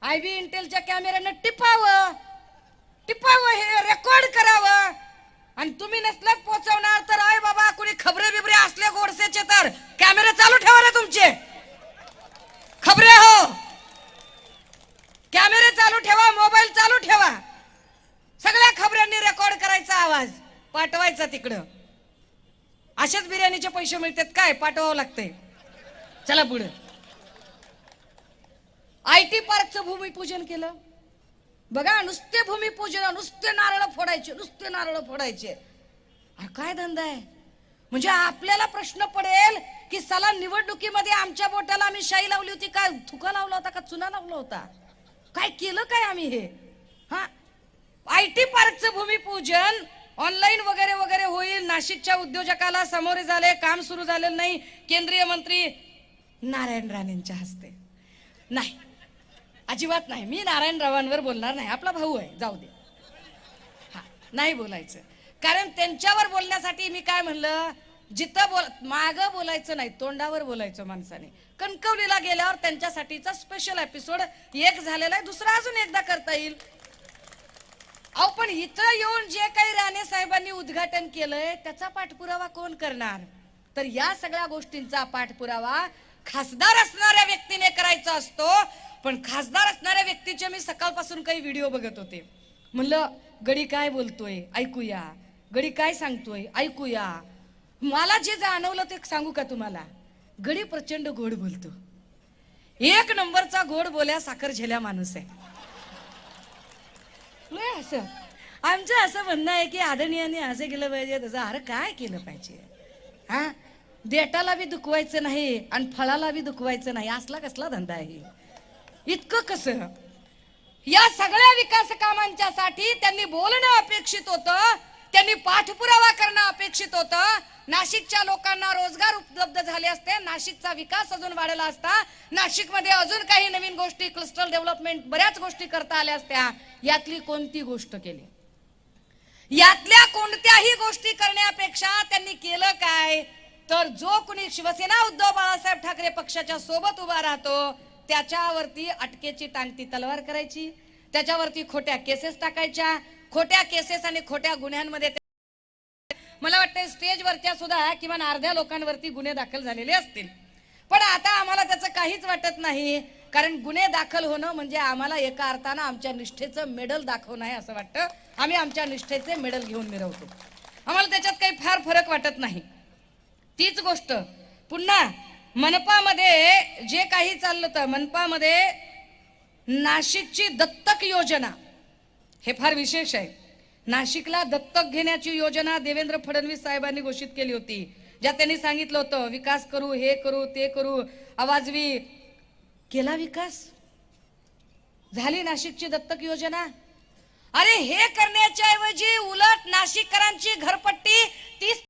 IB इंटेलच्या कॅमेऱ्यानं टिपावं, हे रेकॉर्ड करावं. आणि तुम्ही नसलात पोहोचवणार तर आय बाबा कुणी खबरे बिबरे असले गोडसेचे तर कॅमेरे चालू ठेवा ना तुमचे. खबरे हो, कॅमेरे चालू ठेवा, मोबाईल चालू ठेवा, सगळ्या खबऱ्यांनी रेकॉर्ड करायचा, आवाज पाठवायचा तिकडं. अशाच बिर्याणीचे पैसे मिळतात काय, पाठवावं लागतंय. चला पुढे. IT पार्कचं भूमिपूजन केलं बघा, नुसते भूमिपूजन, नुसते नारळ फोडायचे. काय धंदा आहे. म्हणजे आपल्याला प्रश्न पडेल की साला निवडणुकीमध्ये आमच्या बोटाला आम्ही शाई लावली होती काय, थुका लावला होता का, चुना लावला होता, काय केलं काय आम्ही हे. हा IT पार्कचं भूमिपूजन ऑनलाईन वगैरे वगैरे होईल. नाशिकच्या उद्योजकाला सामोरे झाले, काम सुरू झालेलं नाही. केंद्रीय मंत्री नारायण राणेंच्या हस्ते. नाही, अजिबात नाही, मी नारायण रावांवर बोलणार नाही, आपला भाऊ आहे, जाऊ दे. हा नाही बोलायचं, कारण त्यांच्यावर बोलण्यासाठी मी काय म्हणलं, जिथं मागं बोलायचं नाही, तोंडावर बोलायचं माणसाने. कणकवलीला गेल्यावर त्यांच्यासाठीचा स्पेशल एपिसोड एक झालेला आहे, दुसरा अजून एकदा करता येईल. अहो पण इथं येऊन जे काही राणे साहेबांनी उद्घाटन केलंय त्याचा पाठपुरावा कोण करणार. तर या सगळ्या गोष्टींचा पाठपुरावा खासदार असणाऱ्या व्यक्तीने करायचा असतो. पण खासदार असणाऱ्या व्यक्तीचे मी सकाळपासून काही व्हिडिओ बघत होते. म्हणलं गडी काय बोलतोय ऐकूया, गडी काय सांगतोय ऐकूया. मला जे जाणवलं ते सांगू का तुम्हाला. गडी प्रचंड गोड बोलतो, एक नंबरचा गोड बोल्या साखर झेल्या माणूस आहे. असं आमचं असं म्हणणं आहे की आदरणीयांनी असं केलं पाहिजे, तसं अरे काय केलं पाहिजे. हा देटाला बी दुखवायचं नाही आणि फळाला बी दुखवायचं नाही, असला कसला धंदा आहे. इतकं कसं. या सगळ्या विकास कामांच्या साठी त्यांनी बोलणं अपेक्षित होतं, त्यांनी पाठपुरावा करणं अपेक्षित होतं. नाशिकच्या लोकांना रोजगार उपलब्ध झाले असते, नाशिकचा विकास अजून वाढला असता, नाशिकमध्ये अजून काही नवीन गोष्टी, क्लस्टर डेव्हलपमेंट, बऱ्याच गोष्टी करता आल्या असत्या. यातली कोणती गोष्ट केली, यातल्या कोणत्याही गोष्टी करण्यापेक्षा त्यांनी केलं काय, तर जो कुणी शिवसेना उद्धव बाळासाहेब ठाकरे पक्षाच्या सोबत उभा राहतो त्याच्यावरती अटकेची टांगती तलवार करायची, त्याच्यावरती खोट्या केसेस टाकायच्या. खोट्या केसेस आणि खोट्या गुन्ह्यांमध्ये मला वाटतं स्टेजवरच्या सुद्धा किमान अर्ध्या लोकांवरती गुन्हे दाखल झालेले असतील. पण आता आम्हाला त्याचं काहीच वाटत नाही, कारण गुन्हे दाखल होणं म्हणजे आम्हाला एका अर्थानं आमच्या निष्ठेचं मेडल दाखवणं आहे असं वाटतं. आम्ही आमच्या निष्ठेचे मेडल घेऊन मिरवतो, आम्हाला त्याच्यात काही फार फरक वाटत नाही. तीच गोष्ट पुन्हा मनपामध्ये जे काही चाललं होतं, मनपामध्ये नाशिकची दत्तक योजना, हे फार विशेष आहे. नाशिकला दत्तक घेण्याची योजना देवेंद्र फडणवीस साहेबांनी घोषित केली होती, ज्यात त्यांनी सांगितलं होतं विकास करू, हे करू, ते करू. आवाजवी केला विकास, झाली नाशिकची दत्तक योजना. अरे हे करण्याच्या ऐवजी उलट नाशिककरांची घरपट्टी 30